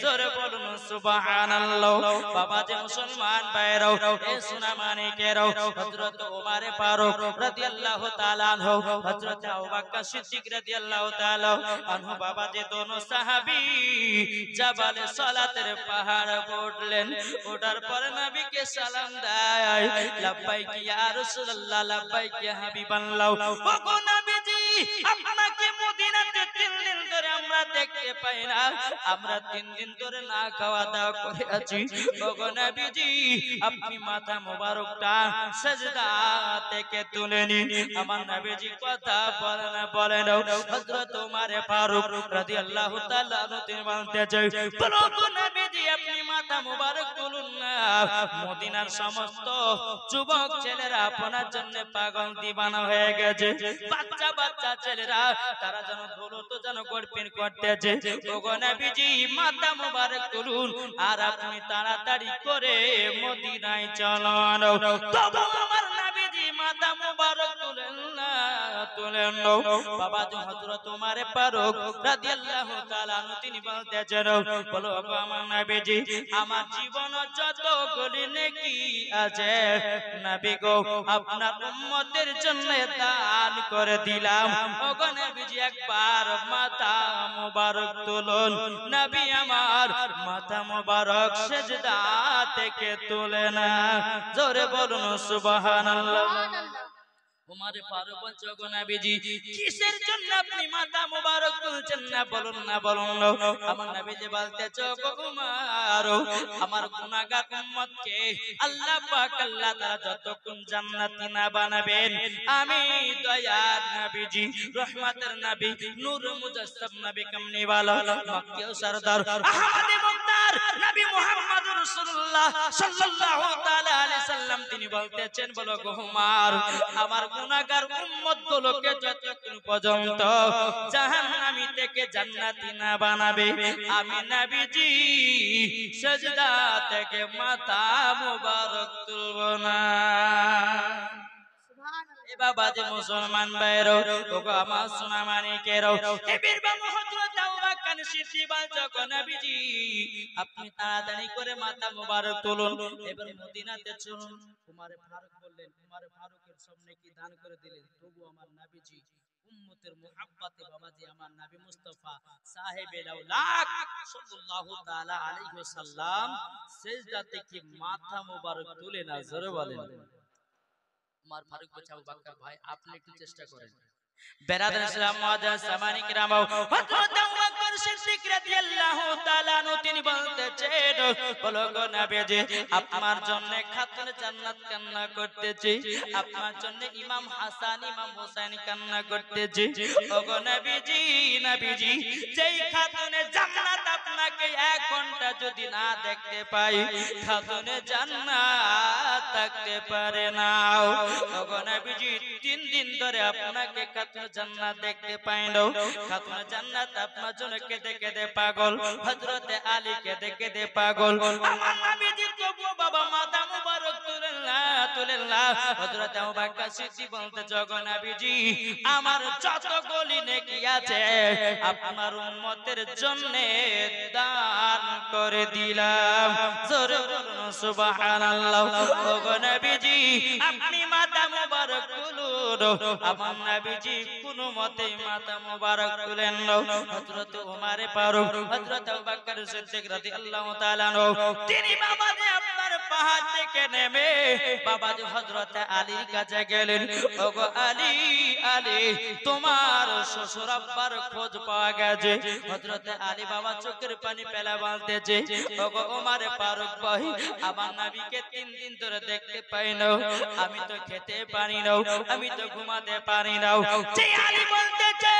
জোরে বলুন সুবহানাল্লাহ। বাবা যে মুসলমান ভাইরাও, এ সোনা মানিকেরাও, হযরত ওমর ফারুক রাদিয়াল্লাহু তাআলা আনহু, হযরত আবু বকর সিদ্দিক রাদিয়াল্লাহু তাআলা আনহু, বাবা যে দোনো সাহাবী জাবালে সালাতের পাহাড় উঠলেন, ওঠার পরে নবীকে সালাম দেয়, লাব্বাইক ইয়া রাসূলুল্লাহ, লাব্বাইক ইয়া হাবিবাল্লাহ। ওগো নবীজি, আপনাকে মদিনাতে 3 দিন ধরে আমরা দেখতে পাই না, আমরা 3 দিন ধরে না খাওয়া দাওয়া করে আছি। ওগো নবীজি, আপনি মাথা মোবারকটা সিজদা থেকে তুলে নিন। আমার নবীজি কথা বলে না। হযরত ওমর ফারুক রাদিয়াল্লাহু তাআলা তিনি বলতেছে, বলো গো নবীজি, আপনি মাথা মোবারক তুলুন না। মদিনার সমস্ত যুবক ছেলেরা আপনার জন্য পাগল দিবানা হয়ে গেছে। বাচ্চা বাচ্চা ছেলেরা তারা যেন দৌলত যেন গড়পিন করতেছে। ওগো নবীজি, মাথা মোবারক তুলুন আর আপনি তাড়াতাড়ি করে মদিনায় চলুন। তবু আমার নবীজি মাথা মোবারক তুলেন না। বাবা যে হযরত ওমর ফারুক রাদিয়াল্লাহু তাআলা আনহু তিনি বলতেছেন, বলো গো আমার নবীজি, আমার জীবন যতগুলি নেকি আছে নবী গো আপনার উম্মতের জন্য দান করে দিলাম। ওগো নবীজি, একবার মাথা মোবারক তুলুন। নবী আমার মাথা মোবারক সিজদা থেকে তুলে না। জোরে বলুন সুবহানাল্লাহ। ওমর ফারুক বলছে, ওগো নবীজি, কিসের জন্য আপনি মাথা মোবারক তুলছেন না, বলুন না, বলুন না। আমার নবীজি বলতেছে, ওগো ওমর, আমার গুনাহগার উম্মতকে আল্লাহ পাক আল্লাহ তাআলা যতক্ষণ জান্নাতি না বানাবেন, আমি দয়ার নবীজি, রহমতের নবী, নূর মুজাসসাম নবী, কামলিওয়ালা, মক্কিও সরদার, আহমদে মুক্তার নবী মুহাম্মদুর রাসূলুল্লাহ সাল্লাল্লাহু তাআলা আলাইহি সাল্লাম তিনি বলতেছেন, বলো গো ওমর, আমার গুনাহগার উম্মত গুলোকে যতক্ষণ পর্যন্ত জাহান্নামী থেকে জান্নাতি না বানাবে, আমি নবীজি সিজদা থেকে মাথা মোবারক তুলব না। এ বাবা যে মুসলমান ভাইরো, ওগো আমার সোনা মানিকেরো, এ বীর বাবা হযরত আবু বকর সিদ্দিক বলছে, ওগো নবীজি, আপনি তাড়াতাড়ি করে মাথা মোবারক তুলুন, এবার মদিনাতে চলুন। ওমর ফারুক বললেন, ওমর ফারুকের সামনে কি দান করে দিলেন, তবু আমার নবীজি উম্মতের মুহাব্বতে বাবাজি আমার নবী মুস্তাফা সাহেবে লাউলাক সাল্লাল্লাহু তাআলা আলাইহি ওয়াসাল্লাম সিজদা থেকে মাথা মোবারক তুলে না। জোরে বলেন। ওমর ফারুক বলছে, আবু বকর ভাই, আপনি একটু চেষ্টা করেন। বেরাদার ইসলাম মুআজ্জাজ সামানি কিরাম, হযরত আবু বকর সিদ্দিক রাদিয়াল্লাহু তাআলা আনহু তিনি বলতেছেন, বলো গো নবীজি, আপনার জন্য খাতুন জান্নাত কান্না করতেছে, আপনার জন্য ইমাম হাসান ইমাম হোসেন কান্না করতেছে। ওগো নবীজি, নবীজি, যেই খাতুনে জান্নাত আপনাকে 1 ঘন্টা যদি না দেখতে পাই, খাতুনে জান্নাত থাকতে পারে না। ওগো নবীজি, 3 দিন ধরে আপনাকে খাতুনে জান্নাত দেখতে পাই না। খাতুনে জান্নাত আপনার জন্য কেঁদে কেঁদে পাগল, হযরতে আলী কেঁদে কেঁদে পাগল। আমার নবীজি তবু বাবা মাথা মুবারক তুলেন না, তুলেন না। হযরত আবু বকর সিদ্দিক বলতে, ওগো নবীজি, আমার যত গলি নেকি আছে আপনার উম্মতের জন্য দান করে দিলাম। জোরে বলুন সুবহানাল্লাহ। ওগো নবীজি, আপনি মাথা মুবারক তুলুন। আমার নবীজি কোনো মতে মাথা মুবারক তুলেন না। হযরত ওমর ফারুক, হযরত আবু বকর সিদ্দিক রাদিয়াল্লাহু তাআলা আনহু তিনি বাবাজি আপনার পাহাড় থেকে নেমে বাবাজি হযরত আলীর কাছে গেলেন। ওগো আলী, আলী, তোমার শ্বশুর আব্বার খোঁজ পাওয়া গেছে। হযরত আলী বাবা চোখের পানি ফেলা বলতেছে, ওগো ওমর ফারুক ভাই, আমার নবীকে 3 দিন ধরে দেখতে পাই না, আমি তো খেতে পারি না, আমি তো ঘুমাতে পারি না। যে আলী বলতেছে,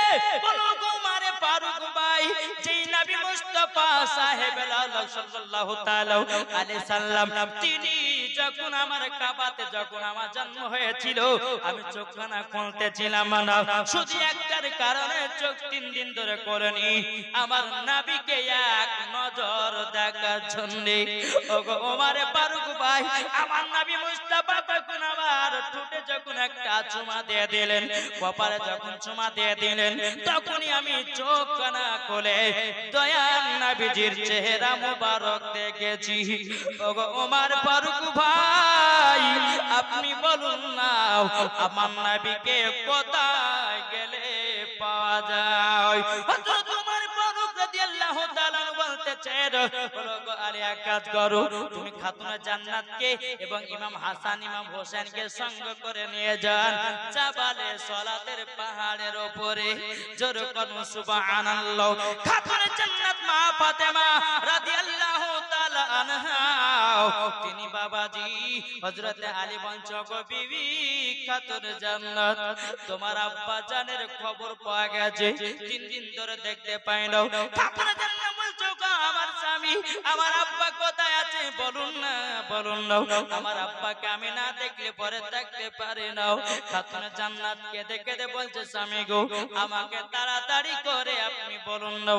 বলো গো ওমর ফারুক ভাই, যেই নবী মুস্তাফা সাহেব সাল্লাল্লাহু তাআলা আলাইহি সাল্লাম তিনি যখন আমার কাবাতে যখন আমার জন্ম হয়েছিল আমি চোখখানা খুলতেছিলাম না, শুধু একটার কারণে চোখ 3 দিন ধরে করেনি আমার নবীকে এক নজর দেখার জন্য। ওগো ওমর ফারুক ভাই, আমার নবী মুস্তাফা তখন আবার ঠোঁটে যখন একটা চুমা দিয়ে দিলেন, কপালে যখন চুমা দিয়ে দিলেন, তখনই আমি চোখ কানা খুলে দয়াল নবীজির চেহারা মোবারক দেখেছি। ওগো ওমর ফারুক ভাই, আপনি বলুন না আমার নবীকে কোথায় গেলে পাওয়া যায়? হযরত ওমর ফারুক রাদিয়াল্লাহু তাআলা বলতেছেন, বলো গো আলী এক কাজ করো, তুমি খাতুনে জান্নাতকে এবং ইমাম হাসান ইমাম হোসেনকে সঙ্গ করে নিয়ে যান জাবালে সলাতের পাহাড়ের উপরে। জোরে করুন সুবহানাল্লাহ। খাতুনে জান্নাত মা ফাতেমা রাদিয়াল্লাহু তাআলা আনহা, তিনি বাবাজি হযরত আলী বঞ্চক বিবি খাতুনে জান্নাত, তোমার আব্বা জানের খবর পাওয়া গেছে, 3 দিন ধরে দেখতে পাই না। খাতুনে জান্নাত বলছো গো আমার স্বামী, আমার আব্বা কোথায় আছে বলুন না, বলুন না, আমার আব্বাকে আমি না দেখলে পরে থাকতে পারি না। খাতুনে জান্নাত কেঁদে কেঁদে বলছে, স্বামী গো আমাকে তাড়াতাড়ি করে আপনি বলুন না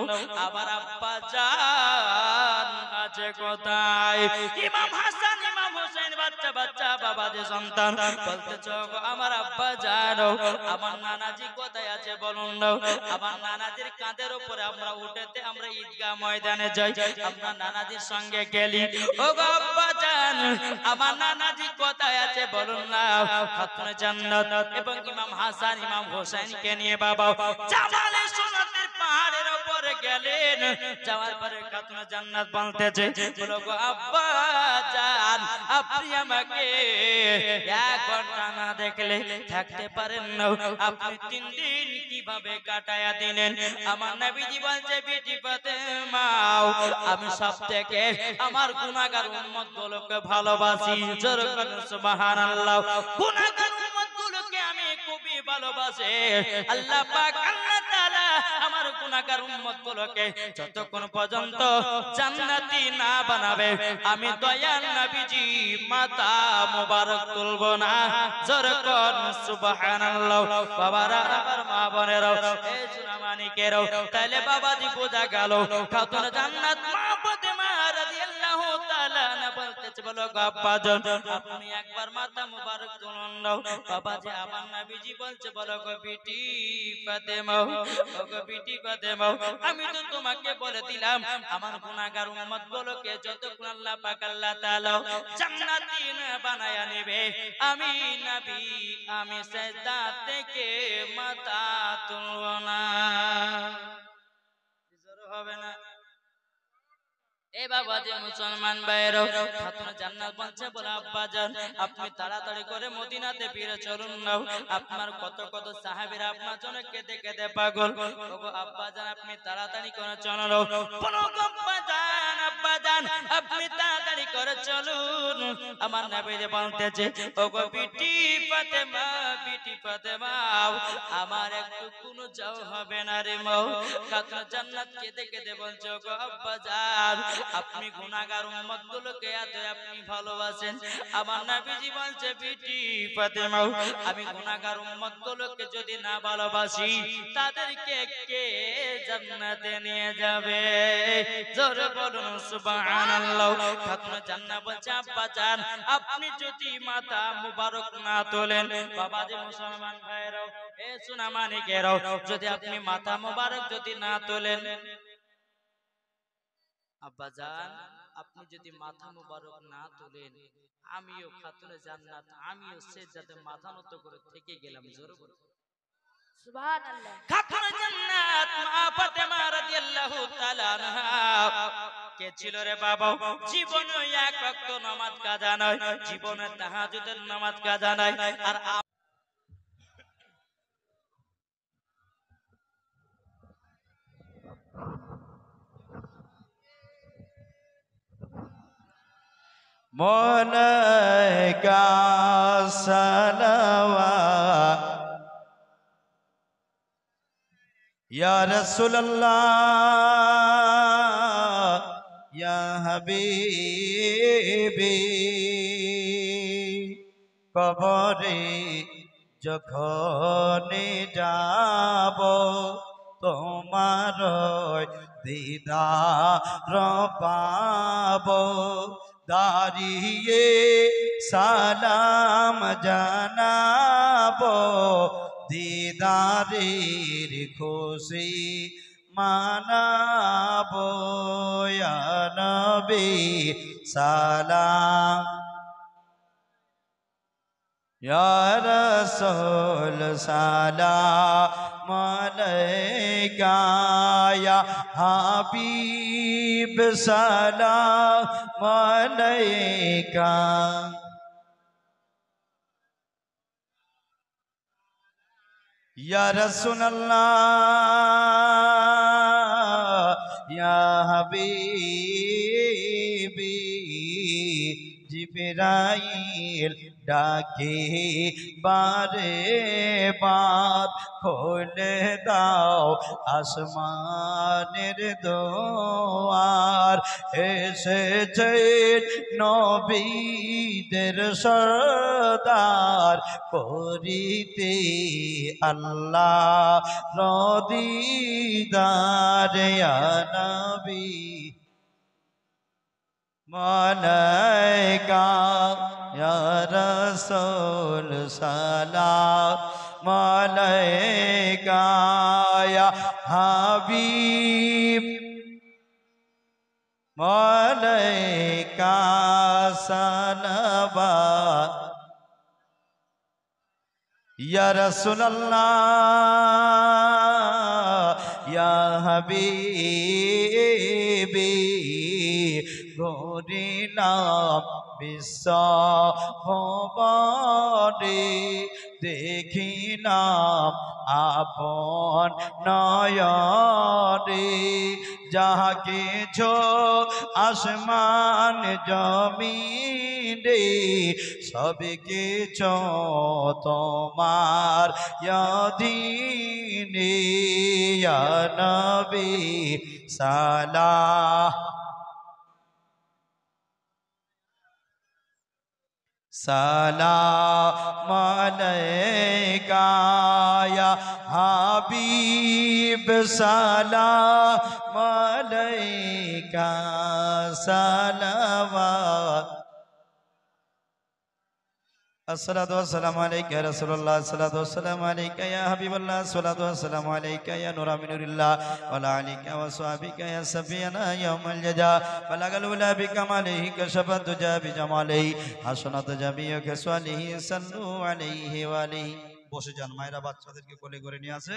আমার আব্বা জান আছে কোথায়? ইমাম হাসান ইমাম হোসেন বাচ্চা বাচ্চা বাবাদের সন্তান বলতেছ গো আমার আব্বা জানো, আমার নানাজি কোথায় আছে বলুন না। আমার নানাজির কাঁধের উপরে আমরা উঠেতে আমরা ঈদগাহ ময়দানে যাই, আমরা নানাজির সঙ্গে গেলি। ও গো আব্বা জান, আমার নানাজি কোথায় আছে বলুন না। খাতুনে জান্নাত এবং ইমাম হাসান ইমাম হোসেনকে নিয়ে বাবা জাবালে সোনাতের পাহাড়ের উপরে গেলেন। যাওয়ার পরে খাতুনে জান্নাত বলতেছে, বলো গো আব্বা জান, আপনি আমাকে 1 ঘন্টা না দেখলে থাকতে পারেন না, আপনি 3 দিন কিভাবে কাটায়া দিলেন? আমার নবীজি বলছে, বেটি ফাতেমা আমি সবথেকে আমার গুনাহগার উম্মত গুলোকে ভালোবাসি। জোরে বলুন সুবহানাল্লাহ। গুনাহগার উম্মত গুলোকে আমি খুবই ভালোবাসি। আল্লাহ পাক আল্লাহ তাআলা আমার গুনাহগার উম্মত গুলোকে যতক্ষণ পর্যন্ত জান্নাতি না বানাবে আমি দয়াল নবীজি মাথা মোবারক তুলব না। জোরে করুন সুবহানাল্লাহ। বাবারা আমার মা বোনেরা এই সোনামানিকেরাও, তাইলে বাবাজি বোঝা গেল খাতুনে জান্নাত মা ফাতেমা রাদিয়াল্লাহু তাআলা আনহা বলতেছে, বলো গো আব্বা জান আপনি একবার মাথা মোবারক তুলুন না। বাবাজি আমার নবীজি বলছে, বলো গো বিটি ফাতেমা, ও গো বিটি ফাতেমা, আমি তো তোমাকে বলে দিলাম আমার গুনাহগার উম্মত গুলোকে যতক্ষণ আল্লাহ পাক আল্লাহ তাআলা জান্নাতি না বানায়া নেবে আমি নবী আমি সিজদা থেকে মাথা তুলব না। জোর হবে না? এ বাবা যে মুসলমান ভাইরা, খাতুনে জান্নাত বলছে, বলে আব্বা জান আপনি তাড়াতাড়ি করে মদিনাতে ফিরে চলুন না, আপনার কত কত সাহাবীরা আপনার জন্য কেঁদে কেঁদে পাগল। ওগো আব্বা জান আপনি তাড়াতাড়ি করে চলুন। বলো গো আব্বা জান, আব্বা জান আপনি তাড়াতাড়ি করে চলুন। আমার নবী বলতেছে, ওগো বিটি ফাতেমা, বিটি ফাতেমা আমার একটু কোনো যাও হবে না রে মা। খাতুনে জান্নাত কেঁদে কেঁদে বলছে, ওগো আব্বা জান আপনি গুনাহগার উম্মত গুলোকে এত আপনি ভালোবাসেন। আমার নবীজি বলছে, বিটি ফাতেমা আমি গুনাহগার উম্মত গুলোকে যদি না ভালোবাসি তাদেরকে কে জান্নাতে নিয়ে যাবে? জোরে বলুন সুবহানাল্লাহ। খাতুনে জান্নাত বলছে, আব্বা জান আপনি যদি মাথা মুবারক না তোলেন, বাবাজি মুসলমান ভাইরাও এ সোনামানিকেরাও, যদি আপনি মাথা মুবারক যদি না তোলেন, আব্বা জান আপনি যদি মাথা মুবারক না তোলেন আমিও খাতুনে জান্নাত আমিও সেজদাতে মাথা নত করে থেকে গেলাম। জোরে বলুন সুবহানাল্লাহ। খাতুনে জান্নাত মা ফাতেমা রাদিয়াল্লাহু তাআলা আনহা কে ছিল রে বাবা? জীবনে 1 ওয়াক্ত নামাজ কাজা নয়, জীবনে তাহাজ্জুদের নামাজ কাজা নয়। আর मोनका सलवा या रसूल अल्लाह या हबीबी কবরে যখন যাব তোমার দিদার পাব দাঁড়িয়ে সালাম জানাব দিদারের খুশি মানাবো ইয়া নবী সালাম ইয়া রাসূল সালাম আলাইকা ইয়া হাবিব সালাম আলাইকা ইয়া রাসূলুল্লাহ ইয়া হাবিবি জিবরাইল ডাকে বারে বার খুলে দাও আসমানের দুয়ার এসেছে নবীদের সরদার করিতে আল্লাহ রদিদার ইয়া নবী মালাইকা ইয়া রাসূল সালাম আলাইকা ইয়া হাবিব মালাইকা সালাওয়াত ইয়া রাসূলুল্লাহ ইয়া হাবিবি গরিলাম বিশ্ব ভবনে দেখিলাম আপন নয়নে যাহা কিছু আসমান জমিনে সব কিছু তোমার অধীনে ইয়া নবী সালাম সালাম আলাইকা ইয়া হাবিব সালাম আলাইকা সালাওয়াত الصلاة والسلام عليك يا رسول الله الصلاة والسلام عليك يا حبيب الله الصلاة والسلام عليك يا نور من نور الله وعلى آلك وصحبك يا سفينا يوم الجزاء بلغ الأولى بكماله كشف الدجى بجماله حسنت جميع خصاله صلوا عليه وآله বসে যান মায়েরা বাচ্চাদেরকে কোলে করে নিয়ে আসে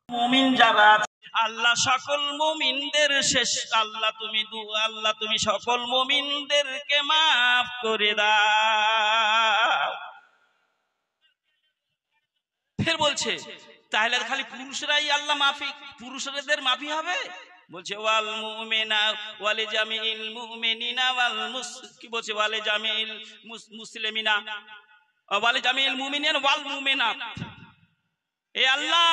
মুমিন যারা আল্লাহ সকল মুমিনদের শেষ আল্লাহ তুমি সকল মুমিনদেরকে মাফ করে দাও ফের বলছে তাহলে খালি পুরুষরাই আল্লাহ মাফি পুরুষদের মাফি হবে বলছে ওয়াল মুমিনা ওয়াল জামিল মুমিনিনা ওয়াল কি বলছে ওয়াল জামিল মুসলিমিনা ওয়াল জামিল মুমিনিন ওয়াল মুমিনাত এ আল্লাহ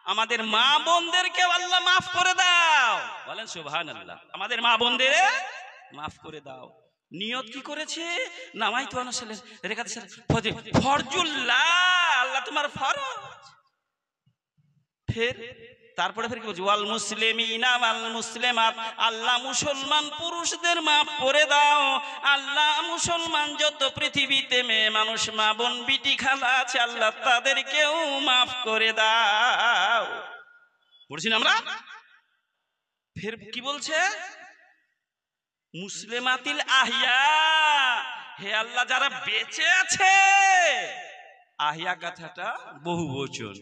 আমাদের মা বোনদেরকে আল্লাহ মাফ করে দাও বলেন সুবহানাল্লাহ আমাদের মা বোনদের মাফ করে দাও নিয়ত কি করেছে নামাই তো আনসালে রেখাতে ফরজুল্লাহ আল্লাহ তোমার ফরজ ফের তারপরে ফের কি বলছে ওয়াল মুসলিমিনা ওয়াল মুসলিমাত আল্লাহ মুসলমান পুরুষদের মাফ করে দাও আল্লাহ মুসলমান যত পৃথিবীতে মেয়ে মানুষ মা বোন বিটি খালা আছে আল্লাহ তাদেরকেও মাফ করে দাও বলছি না আমরা ফের কি বলছে মুসলিমাতিল আহিয়া হে আল্লাহ যারা বেঁচে আছে আহিয়া কথাটা বহুবচন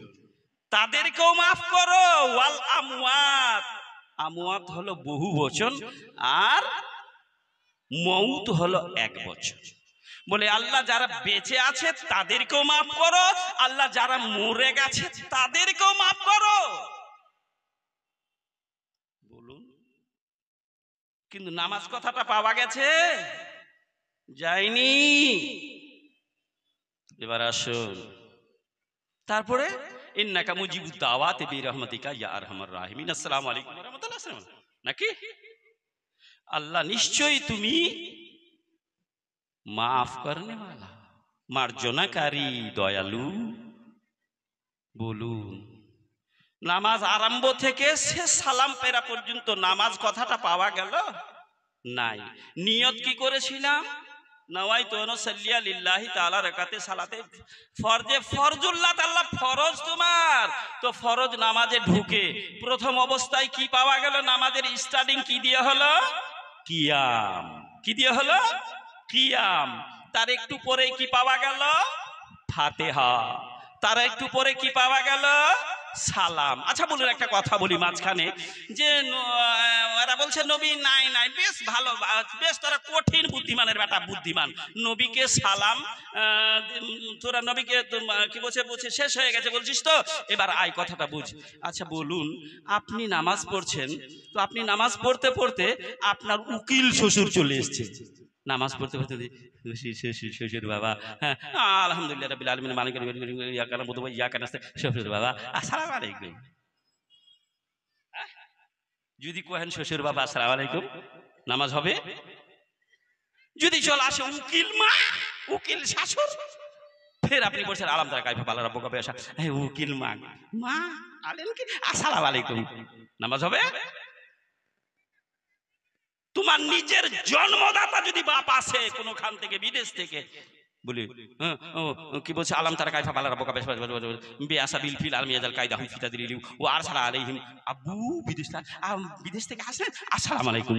তাদেরকেও মাফ করো ওয়াল আমওয়াত আমওয়াত হলো বহুবচন আর মউত হলো একবচন বলে আল্লাহ যারা বেঁচে আছে তাদেরকেও মাফ করো আল্লাহ যারা মরে গেছে তাদেরকেও মাফ করো বলুন কিন্তু নামাজ কথাটা পাওয়া গেছে যায়নি এবার আসুন তারপরে ইন্নাকা মুজিবুদ দাওয়াতি বিরহমাতিকা ইয়া আরহামার রাহিমিন। আসসালামু আলাইকুম ওয়া রাহমাতুল্লাহ। নাকি আল্লাহ নিশ্চয়ই তুমি মাফ করনে वाला, মার্জনাকারী, দয়ালু। বলুন, নামাজ আরম্ভ থেকে শেষ সালাম ফেরা পর্যন্ত নামাজ কথাটা পাওয়া গেল নাই। নিয়ত কি করেছিলাম? নওয়াইতু আন সাল্লিয়া লিল্লাহি তাআলা রাকাতে সালাতে ফরজে ফরজুল্লাহ তাআলা ফরজ তোমার। তো ফরজ নামাজে ঢুকে প্রথম অবস্থায় কি পাওয়া গেল? নামাজের স্টার্টিং কি দিয়ে হলো? কিয়াম। কি দিয়ে হলো? কিয়াম। তার একটু পরে কি পাওয়া গেল? ফাতিহা। তার একটু পরে কি পাওয়া গেল? সালাম। আচ্ছা বলুন, একটা কথা বলি মাঝখানে, যে ওরা বলছে নবী নাই নাই, বেশ ভালো, বেশ তোরা কঠিন বুদ্ধিমানের বেটা, বুদ্ধিমান। নবীকে সালাম, তোরা নবীকে কি বলছে শেষ হয়ে গেছে বলছিস তো, এবার আয় কথাটা বুঝ। আচ্ছা বলুন, আপনি নামাজ পড়ছেন, তো আপনি নামাজ পড়তে পড়তে আপনার উকিল শ্বশুর চলে এসছে। নামাজ পড়তে পড়তে শ্বশুর বাবা, হ্যাঁ আলহামদুলিল্লাহ রাব্বিল আলামিন মালিক ইয়াকা নাবুদু ওয়া ইয়াকা নাস্তাইন, শ্বশুর বাবা আসসালামু আলাইকুম। যদি কোহেন শ্বশুর বাবা আসসালামু আলাইকুম, নামাজ হবে? যদি চল আসে উকিল মা, উকিল শাশুড়, ফের আপনি বলছেন আলাম তারা কাইফা বালা রাব্বুকা বিআশা, এই উকিল মা মা আলেন কি আসসালামু আলাইকুম, নামাজ হবে? তোমার নিজের জন্মদাতা যদি বাপ আসে কোনখান থেকে, বিদেশ থেকে, বলি কি বলছে আলাম তারা কাইফা বালা রাব্বুকা বিআশা বিল ফিল আলমিয়াজাল কায়দা হুম ফিতাদিরিলু ও আরসালা আলাইহিম, আবু বিদেশ থেকে আসেন আসসালামু আলাইকুম,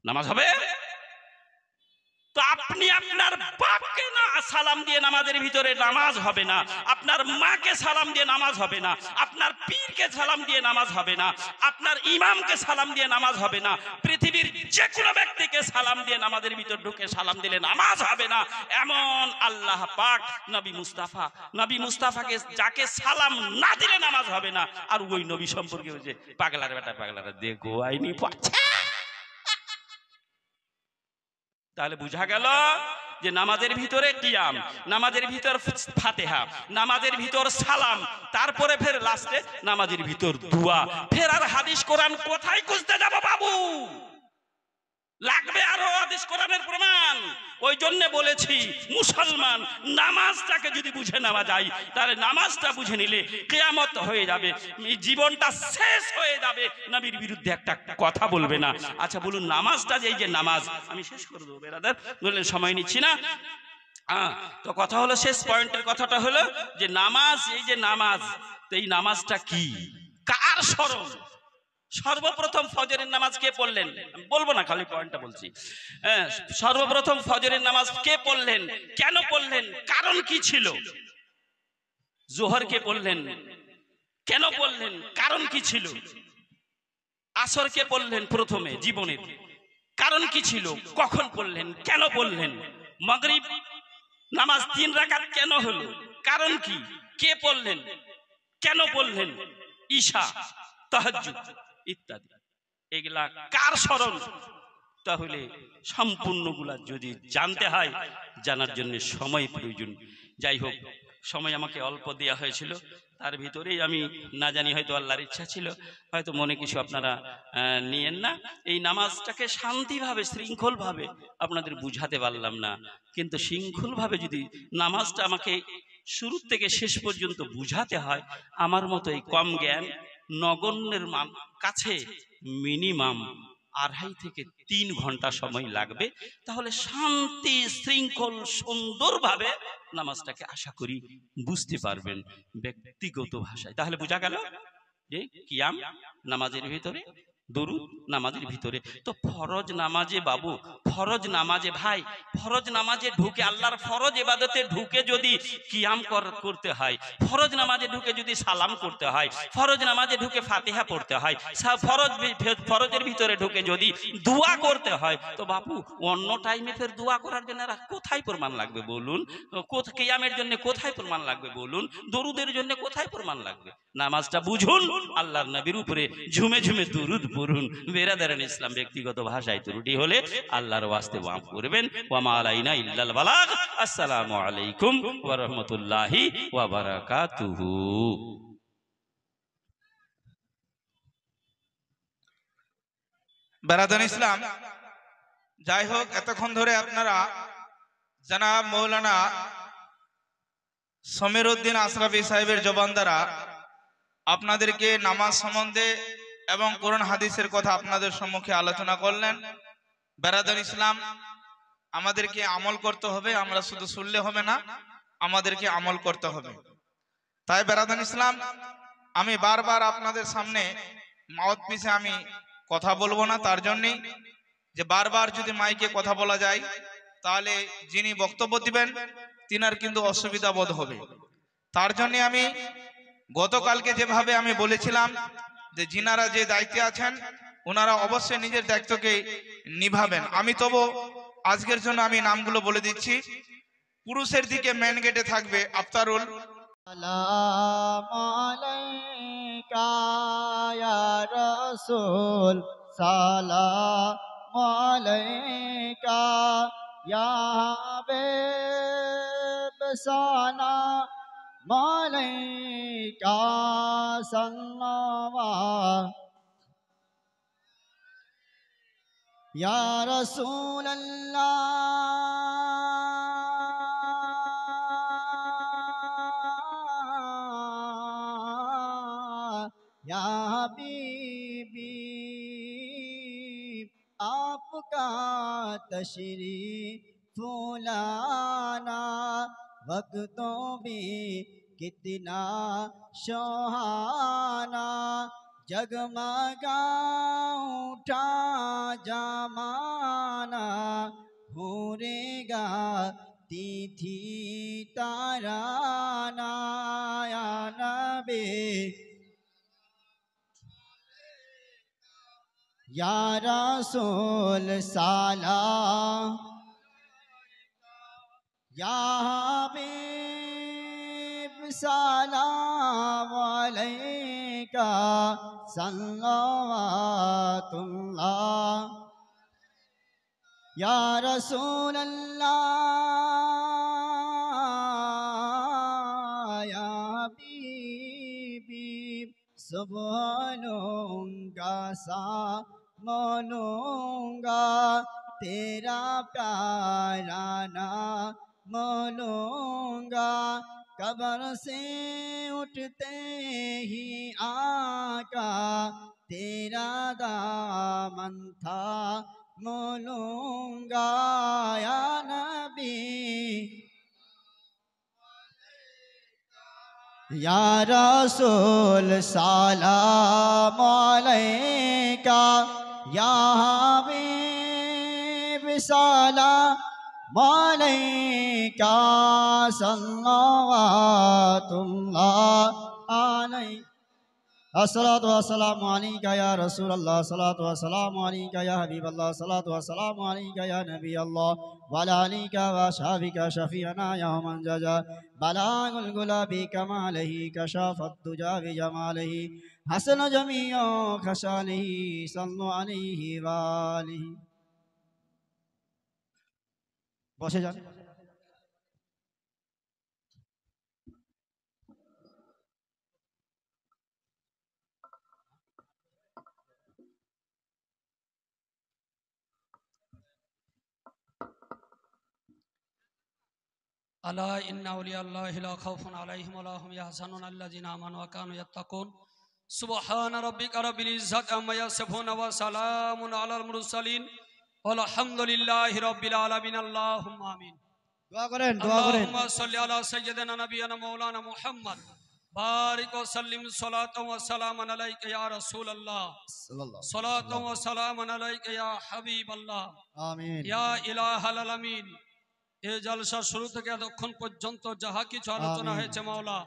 নামাজ হবে? তো আপনি আপনার বাপকে না সালাম দিয়ে নামাজের ভিতরে নামাজ হবে না, আপনার মাকে সালাম দিয়ে নামাজ হবে না, আপনার পীরকে সালাম দিয়ে নামাজ হবে না, আপনার ইমামকে সালাম দিয়ে নামাজ হবে না, পৃথিবীর যে কোনো ব্যক্তিকে সালাম দিয়ে নামাজের ভিতর ঢুকে সালাম দিলে নামাজ হবে না। এমন আল্লাহ পাক নবী মুস্তাফাকে যাকে সালাম না দিলে নামাজ হবে না। আর ওই নবী সম্পর্কে হচ্ছে পাগলার বেটা পাগলার দেখো আইনি পাচ্ছে। তাহলে বুঝা গেল যে নামাজের ভিতরে কিয়াম, নামাজের ভিতর ফাতিহা, নামাজের ভিতর সালাম, তারপরে ফের লাস্টে নামাজের ভিতর দোয়া। ফের আর হাদিস কোরআন কোথায় খুঁজতে যাব বাবু? লাগবে আরো হাদিস কোরআনের প্রমাণ। ওই জন্য বলেছি মুসলমান নামাজটাকে যদি বুঝে নেওয়া যায়, তাহলে নামাজটা বুঝে নিলে কিয়ামত হয়ে যাবে, জীবনটা শেষ হয়ে যাবে, নবীর বিরুদ্ধে একটা কথা বলবে না। আচ্ছা বলুন, নামাজটা যে নামাজ, আমি শেষ করে দেবো বেরাদার, বললেন সময় নিচ্ছি না। তো কথা হলো, শেষ পয়েন্টের কথাটা হলো যে নামাজ, এই যে নামাজ, তো এই নামাজটা কি, কার স্মরণ? সর্বপ্রথম ফজরের নামাজ কে পড়লেন? বলবো না, খালি পয়েন্টটা বলছি। সর্বপ্রথম ফজরের নামাজ কে পড়লেন, কেন পড়লেন, কারণ কি ছিল? জোহর কে পড়লেন, কেন পড়লেন, কারণ কি ছিল? আসর কে পড়লেন প্রথমে জীবনের, কারণ কি ছিল? কখন পড়লেন, কেন পড়লেন? মাগরিব নামাজ 3 রাকাত কেন হলো, কারণ কি, কে পড়লেন, কেন পড়লেন? ঈশা, তাহাজ্জুদ ইত্যাদি, এগুলা কার স্মরণ? তাহলে সম্পূর্ণগুলা যদি জানতে হয়, জানার জন্য সময় প্রয়োজন। যাই হোক, সময় আমাকে অল্প দেওয়া হয়েছিল, তার ভিতরেই আমি না জানি হয়তো আল্লাহর ইচ্ছা ছিল, হয়তো মনে কিছু আপনারা নিয়েন না। এই নামাজটাকে শান্তিভাবে শৃঙ্খলভাবে আপনাদের বুঝাতে পারলাম না, কিন্তু শৃঙ্খলভাবে যদি নামাজটা আমাকে শুরু থেকে শেষ পর্যন্ত বুঝাতে হয়, আমার মতো এই কম জ্ঞান নগণ্যের কাছে মিনিমাম 2.5 থেকে 3 ঘন্টা সময় লাগবে। তাহলে শান্তি শৃঙ্খল সুন্দরভাবে নামাজটাকে আশা করি বুঝতে পারবেন ব্যক্তিগত ভাষায়। তাহলে বোঝা গেল যে কিয়াম নামাজের ভিতরে, দরুদ নামাজের ভিতরে। তো ফরজ নামাজে বাবু, ফরজ নামাজে ভাই, ফরজ নামাজে ঢুকে, আল্লাহর ফরজ ইবাদতে ঢুকে যদি কিয়াম করতে হয়, ফরজ নামাজে ঢুকে যদি সালাম করতে হয়, ফরজ নামাজে ঢুকে ফাতিহা পড়তে হয়, ফরজের ভিতরে ঢুকে যদি দোয়া করতে হয়, তো বাবু অন্য টাইমে ফের দোয়া করার জন্য কোথায় প্রমাণ লাগবে বলুন? কিয়ামের জন্য কোথায় প্রমাণ লাগবে বলুন? দরুদের জন্য কোথায় প্রমাণ লাগবে? নামাজটা বুঝুন, আল্লাহর নবীর উপরে ঝুমে ঝুমে দরুদ পড়ুন। বেরাদারান ইসলাম, ব্যক্তিগত ভাষায় ত্রুটি হলে আল্লাহর ওয়াস্তে মাফ করবেন। ওয়া মা আলাইনা ইল্লাল বালাগ। আসসালামু আলাইকুম ওয়া রাহমাতুল্লাহি ওয়া বারাকাতুহু। বেরাদান ইসলাম, যাই হোক, এতক্ষণ ধরে আপনারা জনাব মৌলানা সমীর উদ্দিন আশরাফি সাহেবের জবান দ্বারা আপনাদেরকে নামাজ সম্বন্ধে এবং কোরআন হাদিসের কথা আপনাদের সম্মুখে আলোচনা করলেন। বেরাদান ইসলাম, আমাদেরকে আমল করতে হবে, আমরা শুধু শুনলে হবে না, আমাদেরকে আমল করতে হবে। তাই বেরাদান ইসলাম, আমি বারবার আপনাদের সামনে মাউথ পিছে আমি কথা বলবো না, তার জন্যই যে বারবার যদি মাইকে কথা বলা যায় তাহলে যিনি বক্তব্য দিবেন তিনার কিন্তু অসুবিধা বোধ হবে। তার জন্য আমি গতকালকে যেভাবে আমি বলেছিলাম যে যিনারা যে দায়িত্বে আছেন ওনারা অবশ্যই নিজের দায়িত্বকে নিভাবেন। আমি তবু আজকের জন্য আমি নামগুলো বলে দিচ্ছি। পুরুষের দিকে মেন গেটে থাকবে আফতারুল। সালাম আলাইকা ইয়া রাসূল, সালাম আলাইকা ইয়া হাবিব, সালাম আলাইকা সাল্লাল্লাহু ইয়া রাসূলাল্লাহ या हबीबी, आपका तशरीफ लाना वक्तों में कितना सुहाना, जगमगा उठा जमाना, भूरेगा तिथि ताराना, या नबी या रसूल सलाम, या हबीब सलाम अलैका सल्लल्लाहुल्लाह, या रसूल अल्लाह या हबीबी, सुबह लूंगा सा मोलूंगा तेरा प्यारा नाम लूंगा, कब्र से उठते ही आका तेरा दामन था मोलूंगा, या नबी या रसूल सलाम अलैका या हबीब सलाम अलैका सल्लल्लाहु अलैहि अस्सलातु वस्सलामु अलैका या रसूल अल्लाह, सलातु वस्सलामु अलैका या हबीब अल्लाह, सलातु वस्सलामु अलैका या नबी अल्लाह, वअला आलिका व असहाबिका शफीअना यौमन जजा, बलागुल गुलाबी कमालिही कशाफत दुजा बि जमालिही, हसन जमीओ खशालिही, सल्लु अलैहि व आलिहि। বসে যান। अला इन्ना औलिया अल्लाहि ला खौफुन अलैहिम व ला हुम यहज़नून अल्लज़ीना आमनू व कानू यत्तकून। सुब्हान रब्बिका रब्बिल इज़्ज़ति अम्मा यसिफून व सलामुन अलल मुरसलीन वल्हम्दुलिल्लाहि रब्बिल आलमीन। अल्लाहुम्मा आमीन। দোয়া করেন, দোয়া করেন। अल्लाहुम्मा सल्लि अला सय्यिदिना नबियना मौलाना मुहम्मद बारिक व सल्लिम सलातन व सलामन अलैका या रसूल अल्लाह, सलातन व सलामन अलैका या हबीब अल्लाह, আমিন। या इलाहल आलमीन। এই জলসা শুরু থেকে এতক্ষণ পর্যন্ত যাহা কিছু আলোচনা হয়েছে মাওলা,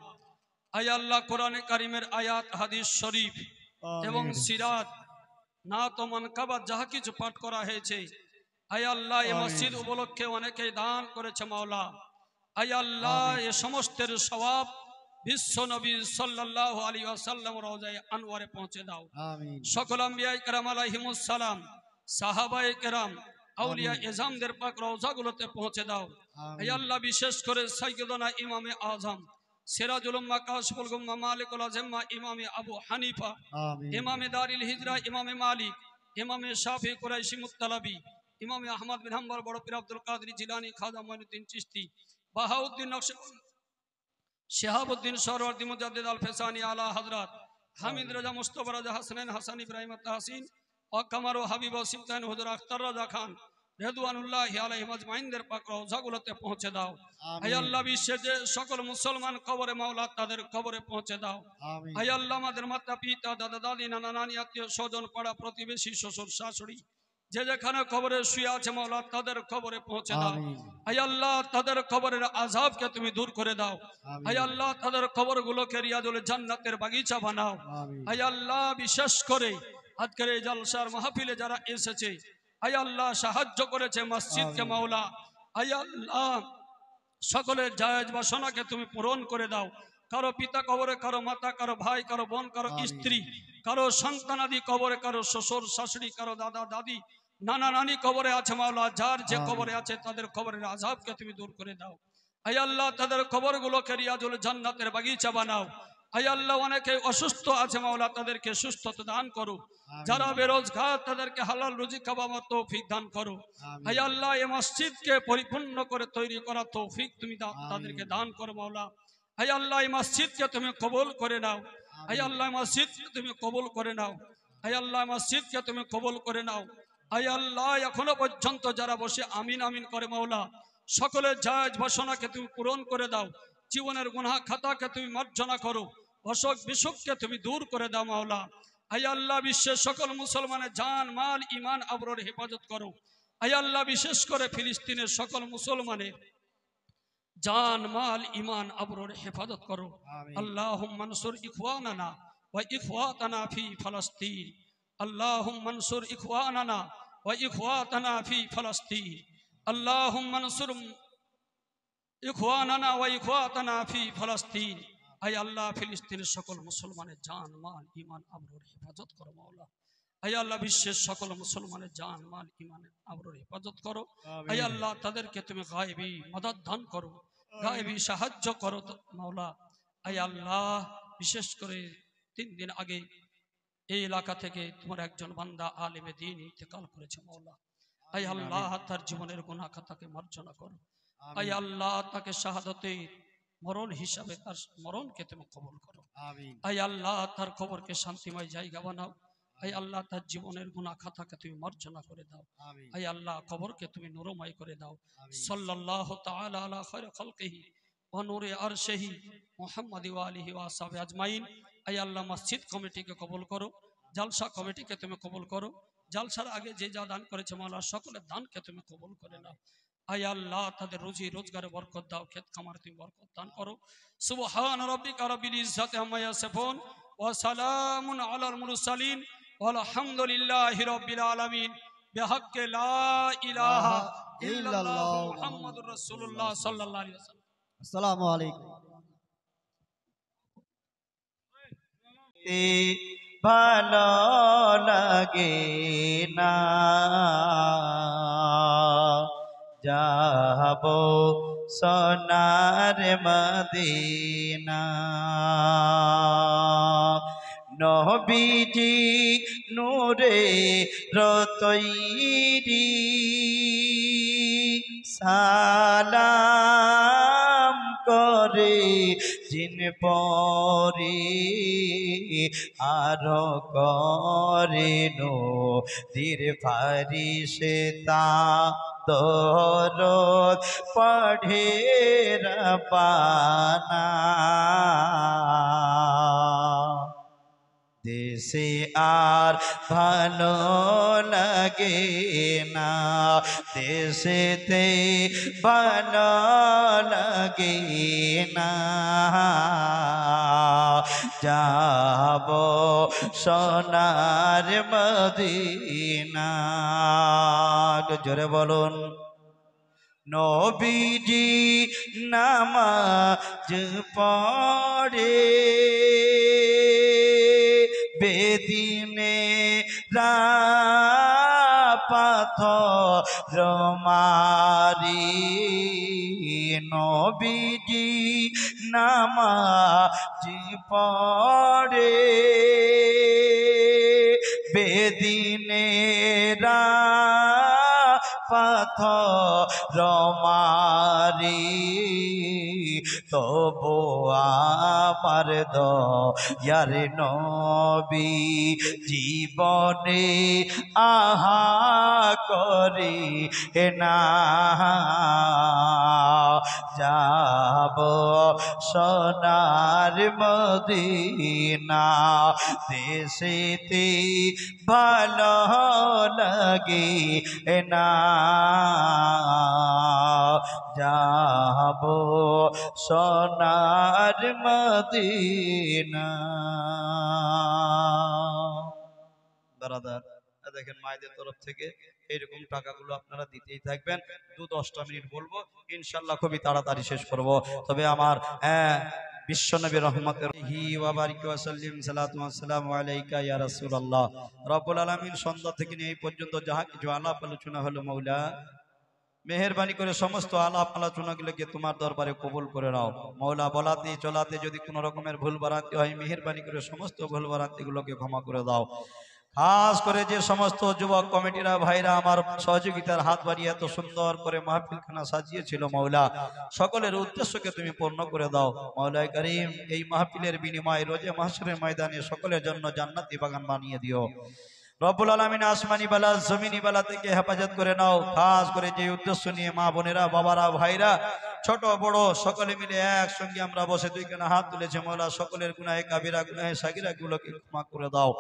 আয় আল্লাহ কোরআনে কারিমের আয়াত, হাদিস শরীফ এবং সিরাত নাত ও মানকাবাত যাহা কিছু পাঠ করা হয়েছে, আয় আল্লাহ এই মসজিদ উপলক্ষে অনেকেই দান করেছে মাওলা, আয় আল্লাহ এ সমস্তের সওয়াব বিশ্ব নবী সাল্লাল্লাহু আলাইহি ওয়াসাল্লাম রওজায়ে আনওয়ারে পৌঁছে দাও। আমিন সকল আম্বিয়া কেরাম আলাইহিমুস সালাম, সাহাবায়ে কেরাম, আউলিয়া এজামদের পাক রওজাগুলোতে পৌঁছে দাও। হে আল্লাহ, বিশেষ করে সাইয়্যিদনা ইমামে আযম সিরাজুল উম্মাহ কাশিফুল গুম্মাহ মালিকুল আযম্মা ইমামে আবু হানিফা, আমিন ইমামে দারিল হিজরা ইমামে মালিক, ইমামে শাফি কুরাইশি মুত্তালাবি, ইমামে আহমদ বিন হাম্বল, বড় পীর আব্দুল কাদের জিলানী, খাজা মঈনুদ্দিন চিশতি, বাহাউদ্দিন নকশবন্দি, শিহাবুদ্দিন সরওয়ার্দী, মুজাদ্দিদ আল ফেসানি, আলা হযরত হামিদ রাজা, মুস্তাফা রাজা, হাসানাইন, হাসান, ইব্রাহিম তাহসিন, ওয়াকামার ও হাবিব ও সুলতান হুজুর আখতার রাজা খান রেদওয়ানুল্লাহি আলাইহিম আজমাইনদের পাক রওজাগুলোতে পৌঁছে দাও। হে আল্লাহ, বিশ্বের যে সকল মুসলমান কবরে মাওলা তাদের কবরে পৌঁছে দাও। আমিন হে আল্লাহ, আমাদের মাতা পিতা, দাদা দাদি, নানা নানি, আত্মীয় স্বজন, পাড়া প্রতিবেশী, শ্বশুর শাশুড়ি যে যেখানে কবরে শুয়ে আছে মাওলা তাদের কবরে পৌঁছে দাও। আমিন হে আল্লাহ, তাদের কবরের আযাবকে তুমি দূর করে দাও। হে আল্লাহ, তাদের কবরগুলোকে রিয়াজুল জান্নাতের বাগিচা বানাও। আমিন হে আল্লাহ, বিশেষ করে আজকের এই জলসার মাহফিলে যারা এসেছে, হে আল্লাহ, সাহায্য করেছে মসজিদকে মাওলা, হে আল্লাহ, সকলের জায়েজ বাসনাকে তুমি পূরণ করে দাও। কারো পিতা কবরে, কারো মাতা, কারো ভাই, কারো বোন, কারো স্ত্রী, কারো সন্তানাদি কবরে, কারো শ্বশুর শাশুড়ি, কারো দাদা দাদি, নানা নানি কবরে আছে মাওলা, যার যে কবরে আছে তাদের কবরের আযাবকে তুমি দূর করে দাও। হে আল্লাহ, তাদের কবরগুলোকে রিয়াজুল জান্নাতের বাগিচা বানাও। হে আল্লাহ, অনেকে অসুস্থ আছে মাওলা, তাদেরকে সুস্থতা দান করো। যারা বেরোজগার তাদেরকে হালাল রুজি খাওয়াবার তৌফিক দান করো। হে আল্লাহ, এই মসজিদকে পরিপূর্ণ করে তৈরি করা তৌফিক তুমি তাদেরকে দান করো মাওলা। হে আল্লাহ, এই মসজিদকে তুমি কবুল করে নাও। হে আল্লাহ, মসজিদকে তুমি কবুল করে নাও। হে আল্লাহ, মসজিদকে তুমি কবুল করে নাও। হে আল্লাহ, এখনো পর্যন্ত যারা বসে আমিন আমিন করে মাওলা, সকলের জায়েজ বাসনাকে তুমি পূরণ করে দাও। জীবনের গুনাহ খাতাকে তুমি মার্জনা করো। অসুখ বিসুখকে তুমি দূর করে দাও মাওলা। হে আল্লাহ, বিশ্বের সকল মুসলমানের জান মাল ইমান আবরুর হেফাজত করো। হে আল্লাহ, বিশেষ করে ফিলিস্তিনের সকল মুসলমানের জান মাল ইমান আবরুর হেফাজত করো। আল্লাহুম্মা আনসুর ইখওয়ানানা ওয়া ইখওয়াতানা ফি ফিলিস্তিন। আল্লাহুম্মা আনসুর ইখওয়ানানা ওয়া ইখওয়াতানা ফি ফিলিস্তিন। আল্লাহুম্মা আনসুর ইখওয়ানানা ওয়া ইখওয়াতানা ফি ফিলিস্তিন। হে আল্লাহ, ফিলিস্তিনের সকল মুসলমানের জান মাল ইমান আবরুর হেফাজত করো মাওলা। হে আল্লাহ, বিশ্বের সকল মুসলমানের জান মাল ইমান আবরুর হেফাজত করো। হে আল্লাহ, তাদেরকে তুমি গায়েবী মদদ দান করো, গায়েবী সাহায্য করো মাওলা। হে আল্লাহ, বিশেষ করে 3 দিন আগে এই এলাকা থেকে তোমার একজন বান্দা আলেমে দ্বীন ইন্তেকাল করেছে মাওলা। হে আল্লাহ, তার জীবনের গুনাহ খাতাকে মার্জনা করো। হে আল্লাহ, তাকে শাহাদাতের মরণ হিসাবে তার মরণকে তুমি কবুল করো। হে আল্লাহ, তার কবরকে শান্তিময় জায়গা বানাও। হে আল্লাহ, তার জীবনের গুনাহ খাতাকে তুমি মার্জনা করে দাও। হে আল্লাহ, কবরকে তুমি নূরময় করে দাও। সাল্লাল্লাহু তাআলা আলা খায়রি খালকিহি ওয়া নূরি আরশিহি মুহাম্মাদি ওয়া আলিহি ওয়া আসহাবিহি আজমাইন। হে আল্লাহ, মসজিদ কমিটিকে কবুল করো, জালসা কমিটিকে তুমি কবুল করো। জালসার আগে যে যা দান করেছে মাওলা, সকলের দানকে তুমি কবুল করে নাও। হে আল্লাহ, তাদের রুজি রোজগারে বরকত দাও, ক্ষেত খামারে তুমি বরকত দান করো। সুবহান রাব্বিকা রাব্বিল ইজ্জাতি আম্মা ইয়াসিফুন ওয়া সালামুন আলাল মুরসালিন ওয়ালহামদুলিল্লাহি রাব্বিল আলামিন। বিহাক্কি লা ইলাহা ইল্লাল্লাহু মুহাম্মাদুর রাসূলুল্লাহ সাল্লাল্লাহু আলাইহি ওয়াসাল্লাম। আসসালামু আলাইকুম। ভালো লাগে না যাব সোনার মদিনা। নবীজি নূরে রতৈরি সালাম করে জিন পরে আরো করে নদীর ফারিসে তা দরদ পড়ে রব্বানা। দেশে আর ভালো লাগে না, দেশেতে ভালো লাগে না, যাব সোনার মদিনা। জোরে বলুন নবীজি নামাজ পড়ে বেদিনে পাথর মারি নবীজি নামাজ পড়ে বেদিনে পাথর মারি তবু আমার দয়ার নবী জীবনে আহা করি না যাব সোনার মদিনা দেশেতে ভালো লাগে না যাব সোনার মদিনা। বারাদার দেখেন মায়েদের তরফ থেকে এইরকম টাকাগুলো আপনারা দিতেই থাকবেন। 2-10টা মিনিট বলবো, ইনশাল্লাহ খুবই তাড়াতাড়ি শেষ করব। তবে আমার বিশ্বনবী রহমতুল্লাহি ওয়া বারিক ওয়া সাল্লিম সালাতু ওয়া সালামু আলাইকা ইয়া রাসূলুল্লাহ। রব্বুল আলামিন সন্ধ্যা থেকে নিয়ে এই পর্যন্ত যাহা কিছু আলাপ আলোচনা হলো মৌলা মেহেরবানি করে সমস্ত আলাপ আলোচনাগুলোকে তোমার দরবারে কবুল করে নাও মৌলা। বলাতে চলাতে যদি কোনো রকমের ভুল ভ্রান্তি হয় মেহেরবানি করে সমস্ত ভুল ভ্রান্তিগুলোকে ক্ষমা করে দাও। খাস করে যে সমস্ত যুবক কমিটিরা ভাইরা আমার সহযোগিতার হাত বাড়িয়ে এত সুন্দর করে মাহফিলখানা সাজিয়েছিল মৌলা, সকলের উদ্দেশ্যকে তুমি পূর্ণ করে দাও মৌলা করিম। এই মাহফিলের বিনিময়ে রোজে মাহশরের ময়দানে সকলের জন্য জান্নাতি বাগান বানিয়ে দিও রব্বুল আলামিন। আসমানি বালা জমিনি বালা থেকে হেফাজত করে নাও। খাস করে যে উদ্দেশ্য নিয়ে মা বোনেরা বাবারা ভাইরা ছোট বড় সকলে মিলে একসঙ্গে আমরা বসে দুইখানা হাত তুলেছে মৌলা, সকলের গুনাহে কাবিরা গুনাহে সাগিরা গুলোকে ক্ষমা করে দাও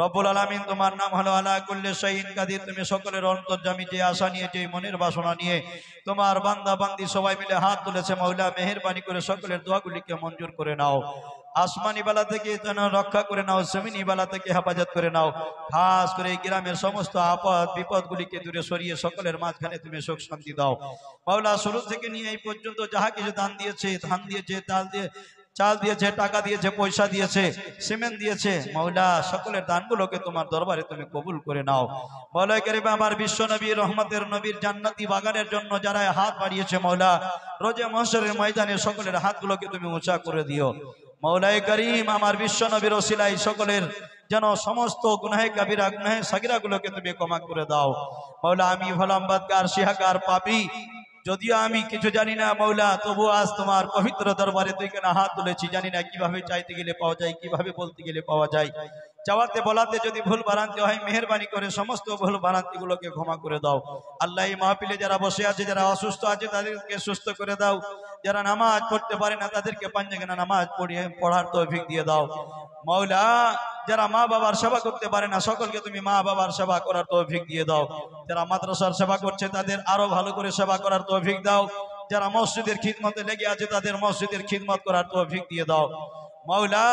রব্বুল আলামিন। তোমার নাম হলো আলা কুল্লি শাইইন কাদির। তুমি সকলের অন্তর্যামী, যে আশা নিয়ে যে মনের বাসনা নিয়ে তোমার বান্দা বান্দি সবাই মিলে হাত তুলেছে মৌলা, মেহেরবানি করে সকলের দোয়াগুলিকে মঞ্জুর করে নাও। আসমানি বালা থেকে যেন রক্ষা করে নাও, জমিনি বালা থেকে হেফাজত করে নাও। খাস করে এই গ্রামের সমস্ত আপদ বিপদগুলিকে দূরে সরিয়ে সকলের মাঝখানে তুমি সুখ শান্তি দাও মাওলা। শুরু থেকে নিয়ে এই পর্যন্ত যাহা কিছু দান দিয়েছে, ধান দিয়েছে, চাল দিয়েছে, টাকা দিয়েছে, পয়সা দিয়েছে, সিমেন্ট দিয়েছে মাওলা, সকলের দানগুলোকে তোমার দরবারে তুমি কবুল করে নাও মাওলা কারীম। আমার বিশ্ব নবী রহমতের নবীর জান্নাতি বাগানের জন্য যারা হাত বাড়িয়েছে মাওলা, রোজে মাহশরের ময়দানে সকলের হাতগুলোকে তুমি উঁচা করে দিও মৌলাই করিম। আমার বিশ্ব নবীর ওসিলায় সকলের যেন সমস্ত গুনাহে কাবিরা গুনাহে সাগিরা গুলোকে তুমি ক্ষমা করে দাও মৌলা। আমি হলাম বদকার শিহাকার পাপী, যদিও আমি কিছু জানি না মৌলা, তবু আজ তোমার পবিত্র দরবারে দুইখানা হাত তুলেছি। জানি না কিভাবে চাইতে গেলে পাওয়া যায়, কিভাবে বলতে গেলে পাওয়া যায়। চাওয়াতে বলাতে যদি ভুল ভ্রান্তি হয় মেহেরবানি করে সমস্ত ভুল ভ্রান্তি গুলোকে ক্ষমা করে দাও আল্লাহ। এই মাহফিলে যারা বসে আছে, যারা অসুস্থ আছে তাদেরকে সুস্থ করে দাও। যারা নামাজ পড়তে পারে না তাদেরকে পাঁচজনা নামাজ পড়ার তৌফিক দিয়ে দাও মৌলা। যারা মা বাবার সেবা করতে পারে না সকলকে তুমি মা বাবার সেবা করার তৌফিক দিয়ে দাও। যারা মাদ্রাসার সেবা করছে তাদের আরো ভালো করে সেবা করার তৌফিক দাও। যারা মসজিদের খিদমতে লেগে আছে তাদের মসজিদের খিদমত করার তৌফিক দিয়ে দাও মৌলা।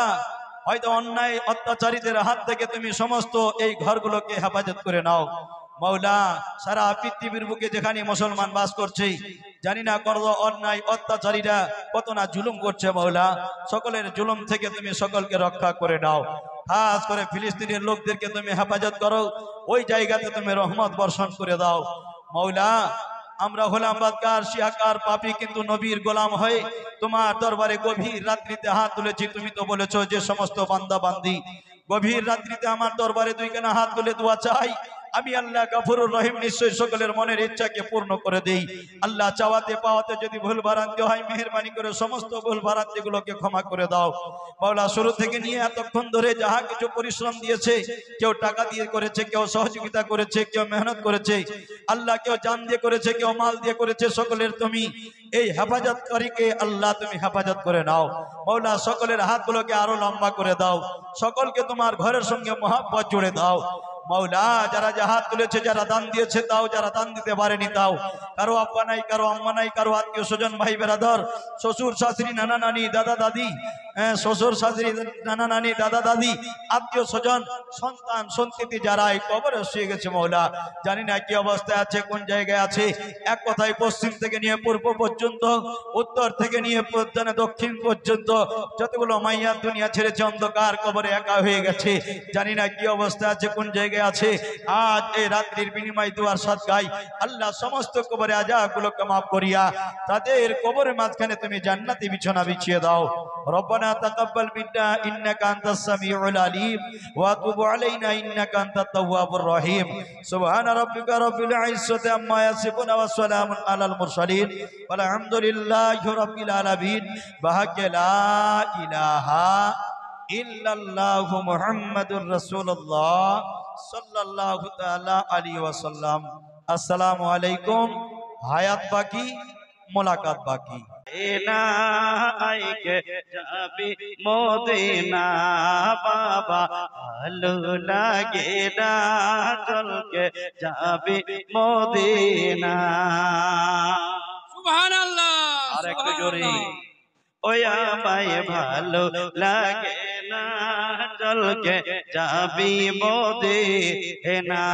হয়তো অন্যায় অত্যাচারীদের হাত থেকে তুমি সমস্ত এই ঘরগুলোকে হেফাজত করে নাও মৌলা। সারা পৃথিবীর বুকে যেখানে মুসলমান বাস করছে, জানি না কত অন্যায় অত্যাচারীরা কত না জুলুম করছে মৌলা, সকলের জুলুম থেকে তুমি সকলকে রক্ষা করে নাও। খাস করে ফিলিস্তিনের লোকদেরকে তুমি হেফাজত করো, ওই জায়গাতে তুমি রহমত বর্ষণ করে দাও মৌলা। আমরা হলাম বদকার শিয়াকার পাপী, কিন্তু নবীর গোলাম হয়ে তোমার দরবারে গভীর রাত্রিতে হাত তুলেছি। তুমি তো বলেছো যে সমস্ত বান্দা বান্দি গভীর রাত্রিতে আমার দরবারে দুইখানা হাত তুলে দোয়া চাই, আমি আল্লাহ গফুরুর রহিম নিশ্চয়ই সকলের মনের ইচ্ছাকে পূর্ণ করে দেই আল্লাহ। চাওয়াতে পাওয়াতে যদি ভুল ভ্রান্তি হয় মেহেরবানি করে সমস্ত ভুল ভ্রান্তি গুলোকে ক্ষমা করে দাও মাওলা। শুরু থেকে নিয়ে এতক্ষণ ধরে যাহা কিছু পরিশ্রম দিয়েছে, কেউ টাকা দিয়ে করেছে, কেউ সহযোগিতা করেছে, কেউ মেহনত করেছে আল্লাহ, কেউ জান দিয়ে করেছে, কেউ মাল দিয়ে করেছে, সকলের তুমি এই হেফাজতকারীকে আল্লাহ তুমি হেফাজত করে নাও মাওলা। সকলের হাতগুলোকে আরো লম্বা করে দাও, সকলকে তোমার ঘরের সঙ্গে মহব্বত জুড়ে দাও মাওলা যারা হাত তুলেছে, যারা দান দিয়েছে তাও, যারা দান দিতে পারেনি তাও, কারো আব্বা নাই, কারো আম্মা নাই, কারো আত্মীয় স্বজন ভাই বেরাদর, শ্বশুর শাশুড়ি, নানা নানি, দাদা দাদি, শ্বশুর শাশুড়ি, নানা নানি, দাদা দাদি, আত্মীয় স্বজন, সন্তান সন্ততি যারা এই কবরে শুয়ে গেছে মাওলা, জানি না কি অবস্থায় আছে, কোন জায়গায় আছে। এক কথায় পশ্চিম থেকে নিয়ে পূর্ব পর্যন্ত, উত্তর থেকে নিয়ে দক্ষিণ পর্যন্ত যতগুলো মাইয়া দুনিয়া ছেড়েছে, অন্ধকার কবরে একা হয়ে গেছে, জানি না কি অবস্থা আছে, কোন জায়গায় আছে। আজ এই রাত্রির বিনিময় দুয়ার সাত গাই আল্লাহ সমস্ত কবরে আযাবগুলোকে মাফ করিয়া তাদের কবরের মাঝখানে তুমি জান্নাতি বিছানা বিছিয়ে দাও। রব্বানা তাকাব্বাল মিন্না ইন্নাকা আনতাস সামিউল আলিম ওয়া তুব আলাইনা ইন্নাকা আনতাত তাওয়াবুর রহিম। সুবহানা রাব্বিকা রাব্বিল ইজ্জাতি আম্মা ইয়াসিফুন ওয়া সালামুন আলাল মুরসালিন ওয়াল হামদুলিল্লাহি রাব্বিল আলামিন। বাহাকে লা ইলাহা ইল্লাল্লাহু মুহাম্মাদুর রাসূলুল্লাহ সাল্লাল্লাহু তাআলা আলাইহি ওয়াসাল্লাম। আসসালামু আলাইকুম। হায়াত বাকি, মোলাকাত বাকি। না আইকে যাবি মদিনা বাবা, ভালো লাগে না চলকে যাবি মদিনা। সুবহানাল্লাহ। আর একটু জোরে। ওই আমায় ভালো লাগে না চলকে যাবি মদিনা।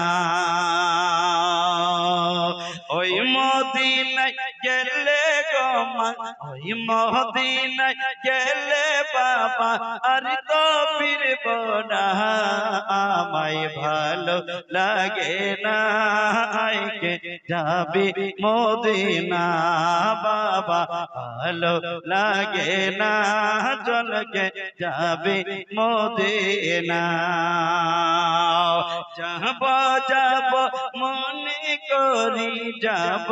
ওই মদিনায় গেলে গো মা, ওই মদিনায় গেলে বাবা আর তো ফিরব না। আমায় ভালো লাগে না আইকে যাবি মদিনা বাবা, ভালো লাগে না চলকে যাবি মদিনা। যাব যাব মনে করি, যাব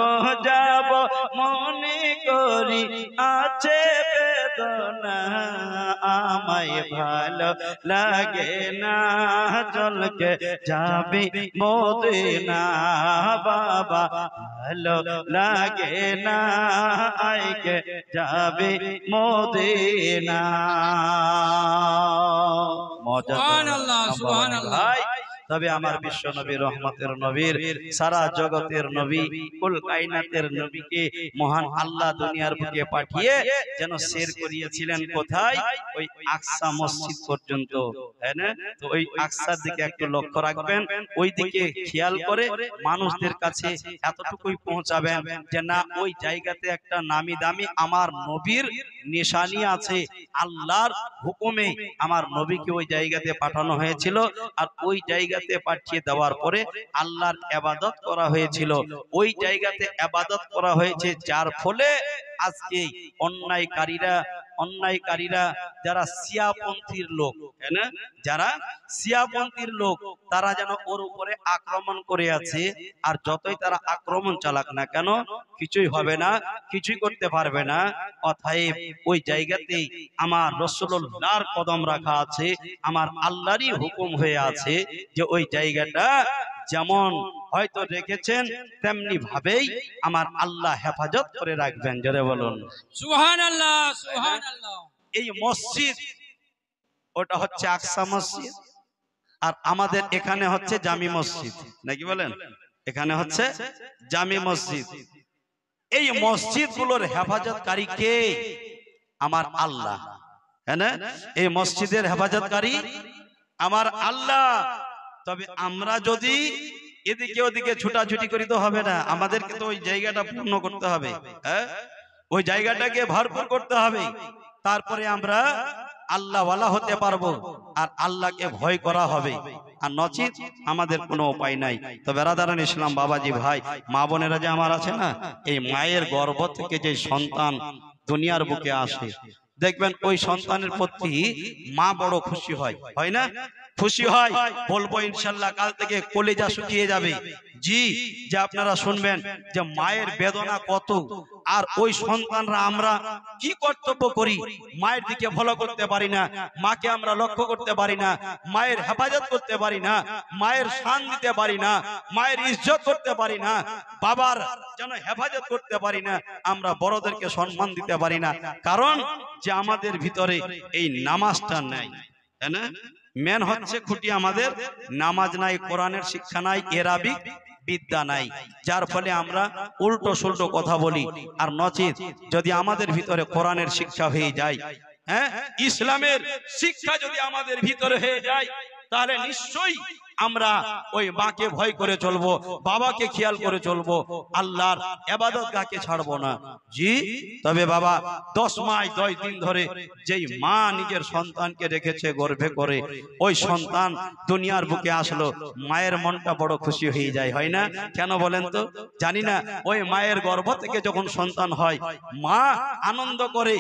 যাব মনে করি, আছে বেদনা। আমায় ভালো লাগে না চলকে যাবি মদিনা বাবা, ভালো লাগে না আইকে যাবি মদিনা। মজা সুবহানাল্লাহ, সুবহানাল্লাহ। তবে আমার বিশ্ব নবী, রহমতের নবীর, সারা জগতের নবী, কুল কায়নাতের নবীকে মহান আল্লাহ দুনিয়ার বুকে পাঠিয়ে যেন শের করিয়েছিলেন কোথায়? ওই আকসা মসজিদ পর্যন্ত, তাই না? তো ওই আকসার দিকে একটু লক্ষ্য রাখবেন, ওই দিকে খেয়াল করে মানুষদের কাছে এতটুকুই পৌঁছাবেন যে না, ওই জায়গাতে একটা নামি দামি আমার নবীর নিশানি আছে। আল্লাহর হুকুমে আমার নবীকে ওই জায়গাতে পাঠানো হয়েছিল, আর ওই জায়গাতে পাঠিয়ে দেওয়ার পরে আল্লাহর ইবাদত করা হয়েছিল। ওই জায়গাতে ইবাদত করা হয়েছে, যার ফলে আজকে অন্যায়কারীরা যারা শিয়াপন্থীর লোক, তাই না, যারা শিয়াপন্থীর লোক, তারা যেন ওর উপরে আক্রমণ করে আছে। আর যতই তারা আক্রমণ চালাক না কেন, কিছুই হবে না, কিছুই করতে পারবে না। অতএব ওই জায়গাতেই আমার রাসূলুল্লাহর কদম রাখা আছে, আমার আল্লাহরই হুকুম হয়ে আছে যে ওই জায়গাটা যেমন হয়তো রেখেছেন তেমনি ভাবেই আমার আল্লাহ হেফাজত করে রাখবেন। জোরে বলুন সুবহানাল্লাহ, সুবহানাল্লাহ। এই মসজিদ, ওটা হচ্ছে আকসা মসজিদ, আর আমাদের এখানে হচ্ছে জামি মসজিদ, নাকি বলেন? এখানে হচ্ছে জামি মসজিদ। এই মসজিদগুলোর হেফাজতকারী কে? আমার আল্লাহ, হ্যাঁ না? এই মসজিদের হেফাজতকারী আমার আল্লাহ। তবে আমরা যদি এদিকে ওদিকে ছুটাছুটি করি তো হবে না, আমাদেরকে তো ওই জায়গাটা পূর্ণ করতে হবে, হ্যাঁ, ওই জায়গাটাকে ভরপুর করতে হবে, তারপরে আমরা আল্লাহওয়ালা হতে পারবো আর আল্লাহকে ভয় করা হবে। আর নচিত আমাদের কোনো উপায় নাই। তো বেরাদারান ইসলাম, বাবাজি, ভাই, মা বোনেরা যে আমার আছে না, এই মায়ের গর্ভ থেকে যে সন্তান দুনিয়ার বুকে আসে, দেখবেন ওই সন্তানের প্রতি মা বড় খুশি হয়, হয় না? খুশি হয়। বলবো ইনশাল্লাহ কাল থেকে কলিজা শুকিয়ে যাবে। জি, যে আপনারা শুনবেন যে মায়ের বেদনা কত, আর ওই সন্তানরা আমরা কি কর্তব্য করি, মায়ের দিকে ফলো করতে পারি না, মাকে আমরা লক্ষ্য করতে পারি না, মায়ের হেফাজত করতে পারি না, মায়ের শান দিতে পারি না, মায়ের ইজ্জত করতে পারি না, বাবার যেন হেফাজত করতে পারি না, আমরা বড়দেরকে সম্মান দিতে পারি না। কারণ যে আমাদের ভিতরে এই নামাজটা নাই, তাই না? মেন হচ্ছে খুঁটি আমাদের নামাজ নাই, কোরআনের শিক্ষা নাই, এরাবিক বিদ্যা নাই, যার ফলে আমরা উল্টো সুল্টো কথা বলি। আর নচিত যদি আমাদের ভিতরে কোরআনের শিক্ষা হয়ে যায়, হ্যাঁ, ইসলামের শিক্ষা যদি আমাদের ভিতরে হয়ে যায়, তাহলে নিশ্চয়ই আমরা ওই মাকে ভয় করে চলবো, বাবাকে খেয়াল করে চলবো, আল্লাহর ইবাদত গাহকে ছাড়বো না। জি, তবে বাবা 10 মাস 10 দিন ধরে যেই মা নিজের সন্তানকে রেখেছে গর্ভে করে, ওই সন্তান দুনিয়ার বুকে আসলো, মায়ের মনটা বড় খুশি হয়ে যায়, হয় না? কেন বলেন তো? জানি না। ওই মায়ের গর্ভ থেকে যখন সন্তান হয়, মা আনন্দ করে,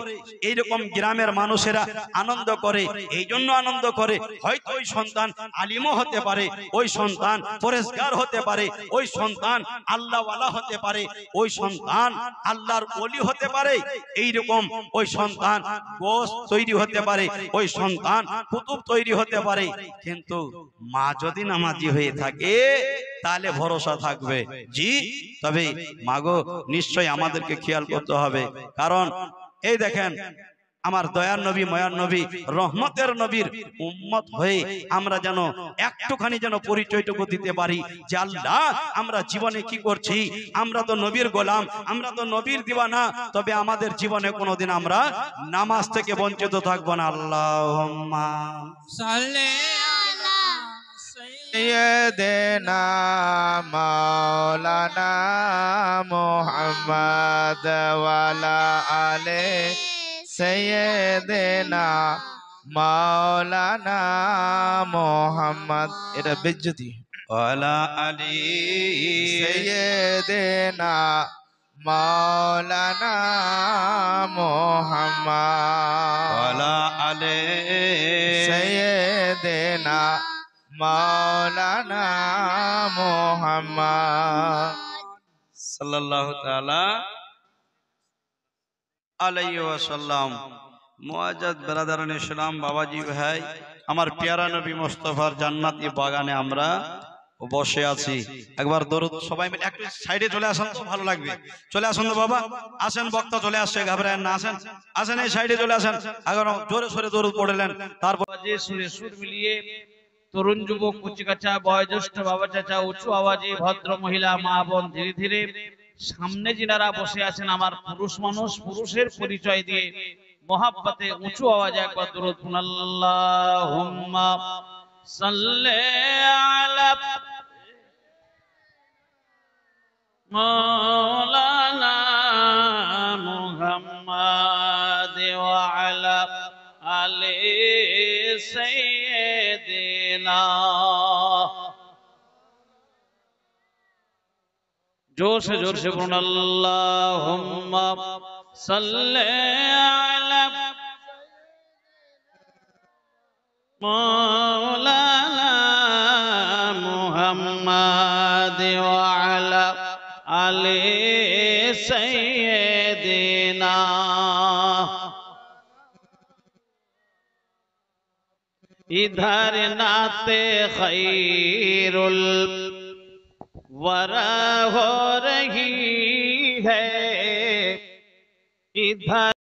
এইরকম গ্রামের মানুষেরা আনন্দ করে। এই জন্য আনন্দ করে, হয়তো ওই সন্তান আলিমও হতে পারে, ওই সন্তান পরেশগার হতে পারে, ওই সন্তান আল্লাহওয়ালা হতে পারে, ওই সন্তান আল্লাহর ওলি হতে পারে, এইরকম ওই সন্তান গোশ তৈরি হতে পারে, ওই সন্তান কুতুব তৈরি হতে পারে। কিন্তু মা যদি নামাজি হয়ে থাকে তাহলে ভরসা থাকবে। জি, তবে মাগো নিশ্চয় আমাদেরকে খেয়াল করতে হবে। কারণ এই দেখেন, আমার দয়ার নবী, ময়ার নবী, রহমতের নবীর উম্মত হয়ে আমরা যেন একটুখানি যেন পরিচয়টুকু দিতে পারি যে আল্লাহ আমরা জীবনে কি করছি। আমরা তো নবীর গোলাম, আমরা তো নবীর দিওয়ানা, তবে আমাদের জীবনে কোনোদিন আমরা নামাজ থেকে বঞ্চিত থাকবো না। আল্লাহুম্মা সাল্লি আলা সাইয়্যিদিনা মাওলানা মুহাম্মদ ওয়া আলা আলি সাইয়্যিদিনা মাওলানা মুহাম্মদ। এটা বেজ্জতি। ওয়ালা আলী সাইয়্যিদিনা মাওলানা মুহাম্মদ ওয়ালা আলী সাইয়্যিদিনা মাওলানা মুহাম্মদ সাল্লাল্লাহু তাআলা আলাইহি ওয়াসাল্লাম। মুআজ্জাজ ব্রাদারান ইসলাম, বাবাজি ভাই, আমার প্যারা নবী মুস্তাফার জান্নাতি বাগানে আমরা বসে আছি। একবার দরুদ সবাই মিলে একটু সাইডে চলে আসেন তো, ভালো লাগবে। চলে আসুন তো বাবা, আসেন, বক্তা চলে আসছে, ঘাবড়ায়েন না, আসেন আসেন, এই সাইডে চলে আসেন। এখন জোরে সোরে দরুদ পড়লেন, তারপর আওয়াজে সুরে সুর মিলিয়ে তরুণ যুবক, কুচিকাচা, বয়োজ্যেষ্ঠ, বাবা চাচা, উঁচু আওয়াজে ভদ্র মহিলা, মা বোন, ধীরে ধীরে সামনে যিনারা বসে আছেন আমার পুরুষ মানুষ, পুরুষের পরিচয় দিয়ে মহাব্বতে উঁচু আওয়াজে একবার দরুদ পড়ুন। আল্লাহুম্মা সাল্লি আলা মাওলানা মুহাম্মাদ ওয়া আলা আলি সাইয়্যিদিনা। जोर से बोलना अल्लाहुम्मा सल्ले अला मौलाना मुहम्मद व अला आले सय्यिदिना। इधर नाते खैरुल वरा हो रही है, इधर